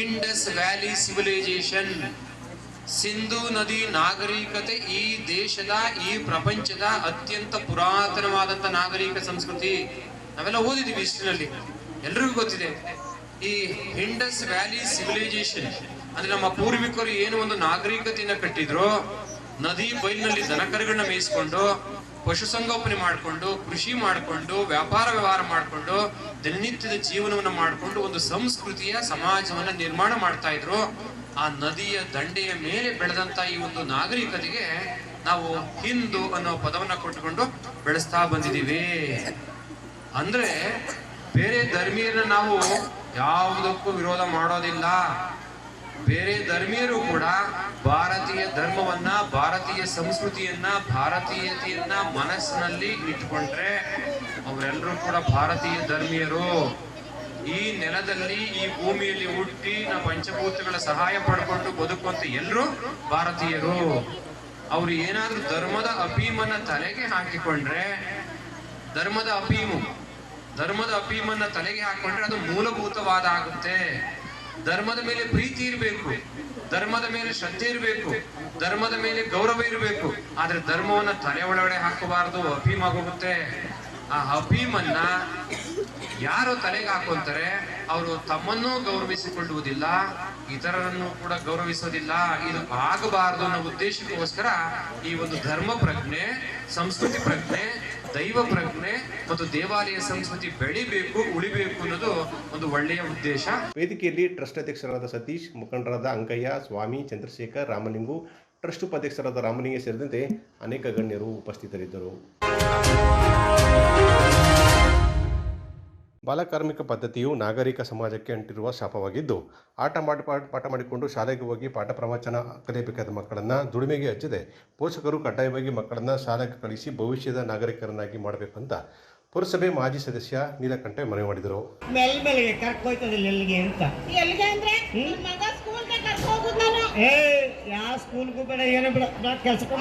ಇಂಡಸ್ ವ್ಯಾಲಿ ಸಿವಿಲೈಸೇಷನ್, ಸಿಂಧೂ ನದಿ ನಾಗರಿಕತೆ ಈ ದೇಶದ, ಈ ಪ್ರಪಂಚದ ಅತ್ಯಂತ ಪುರಾತನವಾದಂತ ನಾಗರಿಕ ಸಂಸ್ಕೃತಿ. ನಾವೆಲ್ಲ ಓದಿದೀವಿ ಹಿಸ್ಟ್ರಿನಲ್ಲಿ, ಎಲ್ರಿಗೂ ಗೊತ್ತಿದೆ. ಈ ಇಂಡಸ್ ವ್ಯಾಲಿ ಸಿವಿಲೈಸೇಷನ್ ಅಂದ್ರೆ ನಮ್ಮ ಪೂರ್ವಿಕರು ಏನು ಒಂದು ನಾಗರಿಕತೆಯನ್ನ ಕಟ್ಟಿದ್ರು, ನದಿ ಬೈಲಿನಲ್ಲಿ ದನಕರುಗಳನ್ನ ಮೇಯಿಸ್ಕೊಂಡು, ಪಶುಸಂಗೋಪನೆ ಮಾಡಿಕೊಂಡು, ಕೃಷಿ ಮಾಡಿಕೊಂಡು, ವ್ಯಾಪಾರ ವ್ಯವಹಾರ ಮಾಡಿಕೊಂಡು, ದಿನನಿತ್ಯದ ಜೀವನವನ್ನ ಮಾಡಿಕೊಂಡು ಒಂದು ಸಂಸ್ಕೃತಿಯ ಸಮಾಜವನ್ನ ನಿರ್ಮಾಣ ಮಾಡ್ತಾ ಇದ್ರು. ಆ ನದಿಯ ದಂಡೆಯ ಮೇಲೆ ಬೆಳೆದಂತ ಈ ಒಂದು ನಾಗರಿಕತೆಗೆ ನಾವು ಹಿಂದೂ ಅನ್ನೋ ಪದವನ್ನ ಕೊಟ್ಟುಕೊಂಡು ಬೆಳೆಸ್ತಾ ಬಂದಿದ್ದೀವಿ. ಅಂದ್ರೆ ಬೇರೆ ಧರ್ಮೀಯರನ್ನ ನಾವು ಯಾವುದಕ್ಕೂ ವಿರೋಧ ಮಾಡೋದಿಲ್ಲ. ಬೇರೆ ಧರ್ಮೀಯರು ಕೂಡ ಭಾರತೀಯ ಧರ್ಮವನ್ನ, ಭಾರತೀಯ ಸಂಸ್ಕೃತಿಯನ್ನ, ಭಾರತೀಯತೆಯನ್ನ ಮನಸ್ಸಿನಲ್ಲಿ ಇಟ್ಕೊಂಡ್ರೆ ಅವರೆಲ್ಲರೂ ಕೂಡ ಭಾರತೀಯ ಧರ್ಮೀಯರು. ಈ ನೆಲದಲ್ಲಿ, ಈ ಭೂಮಿಯಲ್ಲಿ ಹುಟ್ಟಿ ನಾವು ಪಂಚಭೂತಗಳ ಸಹಾಯ ಪಡ್ಕೊಂಡು ಬದುಕುವಂತ ಎಲ್ಲರೂ ಭಾರತೀಯರು. ಅವ್ರು ಏನಾದ್ರೂ ಧರ್ಮದ ಅಫೀಮನ್ನ ತಲೆಗೆ ಹಾಕಿಕೊಂಡ್ರೆ, ಧರ್ಮದ ಅಫೀಮನ್ನ ತಲೆಗೆ ಹಾಕೊಂಡ್ರೆ ಅದು ಮೂಲಭೂತವಾದ ಆಗುತ್ತೆ. ಧರ್ಮದ ಮೇಲೆ ಪ್ರೀತಿ ಇರಬೇಕು, ಧರ್ಮದ ಮೇಲೆ ಶ್ರದ್ಧೆ ಇರಬೇಕು, ಧರ್ಮದ ಮೇಲೆ ಗೌರವ ಇರಬೇಕು. ಆದ್ರೆ ಧರ್ಮವನ್ನ ತಲೆ ಒಳಗಡೆ ಹಾಕಬಾರದು, ಅಫೀಮ್ ಆಗೋಗುತ್ತೆ. ಆ ಅಫೀಮನ್ನ ಯಾರು ತಲೆಗೆ ಹಾಕೊಂತಾರೆ ಅವರು ತಮ್ಮನ್ನೂ ಗೌರವಿಸಿಕೊಳ್ಳುವುದಿಲ್ಲ, ಇತರರನ್ನು ಕೂಡ ಗೌರವಿಸೋದಿಲ್ಲ. ಇದು ಆಗಬಾರದು ಅನ್ನೋ ಉದ್ದೇಶಕ್ಕೋಸ್ಕರ ಈ ಒಂದು ಧರ್ಮ ಪ್ರಜ್ಞೆ, ಸಂಸ್ಕೃತಿ ಪ್ರಜ್ಞೆ, ದೈವ ಪ್ರಜ್ಞೆ ಮತ್ತು ದೇವಾಲಯ ಸಂಸ್ಕೃತಿ ಬೆಳಿಬೇಕು, ಉಳಿಬೇಕು ಅನ್ನೋದು ಒಂದು ಒಳ್ಳೆಯ ಉದ್ದೇಶ. ವೇದಿಕೆಯಲ್ಲಿ ಟ್ರಸ್ಟ್ ಅಧ್ಯಕ್ಷರಾದ ಸತೀಶ್, ಮುಖಂಡರಾದ ಅಂಕಯ್ಯ, ಸ್ವಾಮಿ, ಚಂದ್ರಶೇಖರ್, ರಾಮಲಿಂಗು, ಟ್ರಸ್ಟ್ ಉಪಾಧ್ಯಕ್ಷರಾದ ರಾಮಲಿಂಗ ಸೇರಿದಂತೆ ಅನೇಕ ಗಣ್ಯರು ಉಪಸ್ಥಿತರಿದ್ದರು. ಬಾಲಕಾರ್ಮಿಕ ಪದ್ಧತಿಯು ನಾಗರಿಕ ಸಮಾಜಕ್ಕೆ ಅಂಟಿರುವ ಶಾಪವಾಗಿದ್ದು, ಪಾಠ ಮಾಡಿಕೊಂಡು ಶಾಲೆಗೆ ಹೋಗಿ ಪಾಠ ಪ್ರವಚನ ಕಲಿಯಬೇಕಾದ ಮಕ್ಕಳನ್ನು ದುಡಿಮೆಗೆ ಹಚ್ಚದೆ ಪೋಷಕರು ಕಡ್ಡಾಯವಾಗಿ ಮಕ್ಕಳನ್ನು ಶಾಲೆಗೆ ಕಳಿಸಿ ಭವಿಷ್ಯದ ನಾಗರಿಕರನ್ನಾಗಿ ಮಾಡಬೇಕು ಅಂತ ಪುರಸಭೆ ಮಾಜಿ ಸದಸ್ಯ ನೀಲಕಂಠೆ ಮನವಿ ಮಾಡಿದರು. ಮೆಲ್ಮೆಲ್ಗೆ ಕರ್ಕೋಯ್ತದಿಲ್ಲ ಎಲ್ಲಿಗೆ ಅಂತ. ಎಲ್ಲಿಗೆ ಅಂದ್ರೆ ಮಗ ಸ್ಕೂಲ್ಗೆ ಕರ್ಕೋಗುದು ನಾನು. ಯಾವ ಸ್ಕೂಲ್ಗೂ ಬೇಡ, ಏನು ಬೇಡ, ನಾ ಕೆಲ್ಸಕ್ಕೆ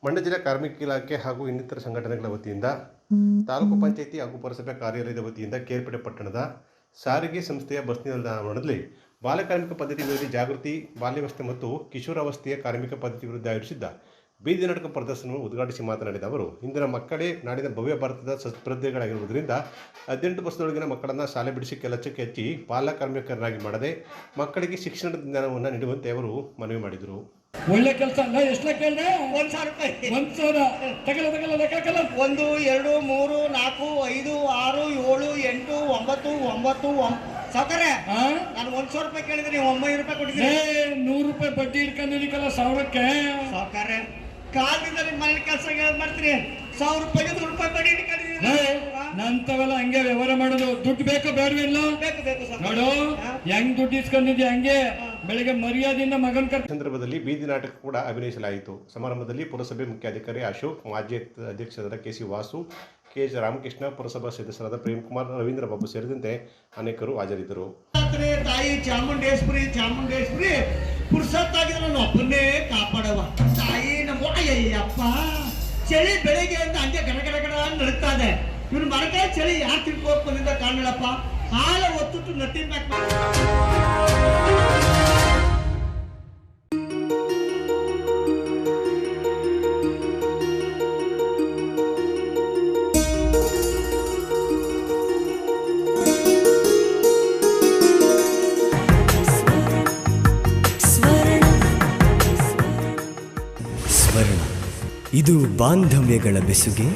ಮಂಡ್ಯ ಜಿಲ್ಲಾ ಕಾರ್ಮಿಕ ಇಲಾಖೆ ಹಾಗೂ ಇನ್ನಿತರ ಸಂಘಟನೆಗಳ ವತಿಯಿಂದ ತಾಲೂಕು ಪಂಚಾಯಿತಿ ಹಾಗೂ ಪುರಸಭೆ ಕಾರ್ಯಾಲಯದ ವತಿಯಿಂದ ಕೇರ್ಪೇಟೆ ಪಟ್ಟಣದ ಸಾರಿಗೆ ಸಂಸ್ಥೆಯ ಬಸ್ ನಿಲ್ದಾಣದಲ್ಲಿ ಬಾಲಕಾರ್ಮಿಕ ಪದ್ಧತಿ ವಿರೋಧಿ ಜಾಗೃತಿ, ಬಾಲ್ಯಾವಸ್ಥೆ ಮತ್ತು ಕಿಶೋರಾವಸ್ಥೆಯ ಕಾರ್ಮಿಕ ಪದ್ಧತಿ ವಿರುದ್ಧ ಆಯೋಜಿಸಿದ್ದ ಬೀದಿ ನಾಟಕ ಪ್ರದರ್ಶನವನ್ನು ಉದ್ಘಾಟಿಸಿ ಮಾತನಾಡಿದ ಅವರು, ಇಂದಿನ ಮಕ್ಕಳೇ ನಾಡಿನ ಭವ್ಯ ಭಾರತದ ಸ್ಪರ್ಧೆಗಳಾಗಿರುವುದರಿಂದ 18 ವರ್ಷದೊಳಗಿನ ಮಕ್ಕಳನ್ನು ಶಾಲೆ ಬಿಡಿಸಿ ಕೆಲಸಕ್ಕೆ ಹಚ್ಚಿ ಬಾಲಕಾರ್ಮಿಕರನ್ನಾಗಿ ಮಾಡದೆ ಮಕ್ಕಳಿಗೆ ಶಿಕ್ಷಣದ ಜ್ಞಾನವನ್ನು ನೀಡುವಂತೆ ಅವರು ಮನವಿ ಮಾಡಿದರು. ಒಳ್ಳೆ ಕೆಲಸ ಅಲ್ಲ. ಎಷ್ಟು ಕೇಳಿದೆ? 1,000 ರೂಪಾಯಿ. 1,000 ತಗಲ ಲೆಕ್ಕ. 1 2 3 4 5 6 7 8 9 ಸಾವ್ಕಾರೆ ನಾನು 1,000 ರೂಪಾಯಿ ಕೇಳಿದ್ರೆ 900 ರೂಪಾಯಿ ಕೊಟ್ಟಿದ್ದೀನಿ. 100 ರೂಪಾಯಿ ಬಡ್ಡಿ ಇಟ್ಕೊಂಡಿರಿಕಲ್ಲ 1000ಕ್ಕೆ. ಸಾವ್ಕಾರೆ ಕಾಲದಿಂದ ನಿಮ್ಮ ಮನೆ ಕೆಲಸ ಮಾಡ್ತೀನಿ. 1,000 ರೂಪಾಯಿಗೆ 100 ರೂಪಾಯಿ ಬಡ್ಡಿ ನಂತವೆಲ್ಲ ಹಂಗೆ ವ್ಯವಹಾರ ಮಾಡೋದು. ದುಡ್ಡು ಬೇಕೋ ಬೇಡವಿಲ್ಲ ಬೇಕು ಸರ್. ನೋಡು ಹೆಂಗ್ ದುಡ್ಡು ಇಸ್ಕೊಂಡಿದ್ಯಾ ಹಂಗೆ ಬೆಳಿಗ್ಗೆ ಮರ್ಯಾದೆಯಿಂದ ಮಗನ್ ಸಂದರ್ಭದಲ್ಲಿ ಬೀದಿ ನಾಟಕ ಕೂಡ ಅಭಿನಯಿಸಲಾಯಿತು. ಸಮಾರಂಭದಲ್ಲಿ ಪುರಸಭೆ ಮುಖ್ಯಾಧಿಕಾರಿ ಅಶೋಕ್, ಮಾಜಿ ಅಧ್ಯಕ್ಷರಾದ ಕೆಸಿ ವಾಸು, ಕೆಎಚ್ ರಾಮಕೃಷ್ಣ, ಪುರಸಭಾ ಸದಸ್ಯರಾದ ಪ್ರೇಮ್ಕುಮಾರ್, ರವೀಂದ್ರ ಬಾಬು ಸೇರಿದಂತೆ ಅನೇಕರು ಹಾಜರಿದ್ದರು. ತಾಯಿ ಚಾಮುಂಡೇಶ್ವರಿ ಪುರುಷತ್ತಾಗಿದ್ರೆ ನನ್ನ ಒಬ್ಬನ್ನೇ ಕಾಪಾಡವ ತಾಯಿ. ನಮ್ಮ ಅಯ್ಯಪ್ಪ ಚಳಿ ಬೆಳಿಗ್ಗೆ ಅಂತ ಹಂಗೆ ಗಡಗಡ ನಡುತ್ತಾ ಇದೆ. ಇವ್ನು ಮರಕಾಯಿ ಚಳಿ ಯಾರು ತಿಳ್ಕೋಕ್ ಬಂದಿದ್ದ ಕಾಣಲ್ಲಪ್ಪ. ಹಾಲ ಒತ್ತುಟ್ಟು ನಟ್ಟಿ ಮ್ಯಾಕ್ ಸ್ವರ್ಣ, ಇದು ಬಾಂಧವ್ಯಗಳ ಬೆಸುಗೆ,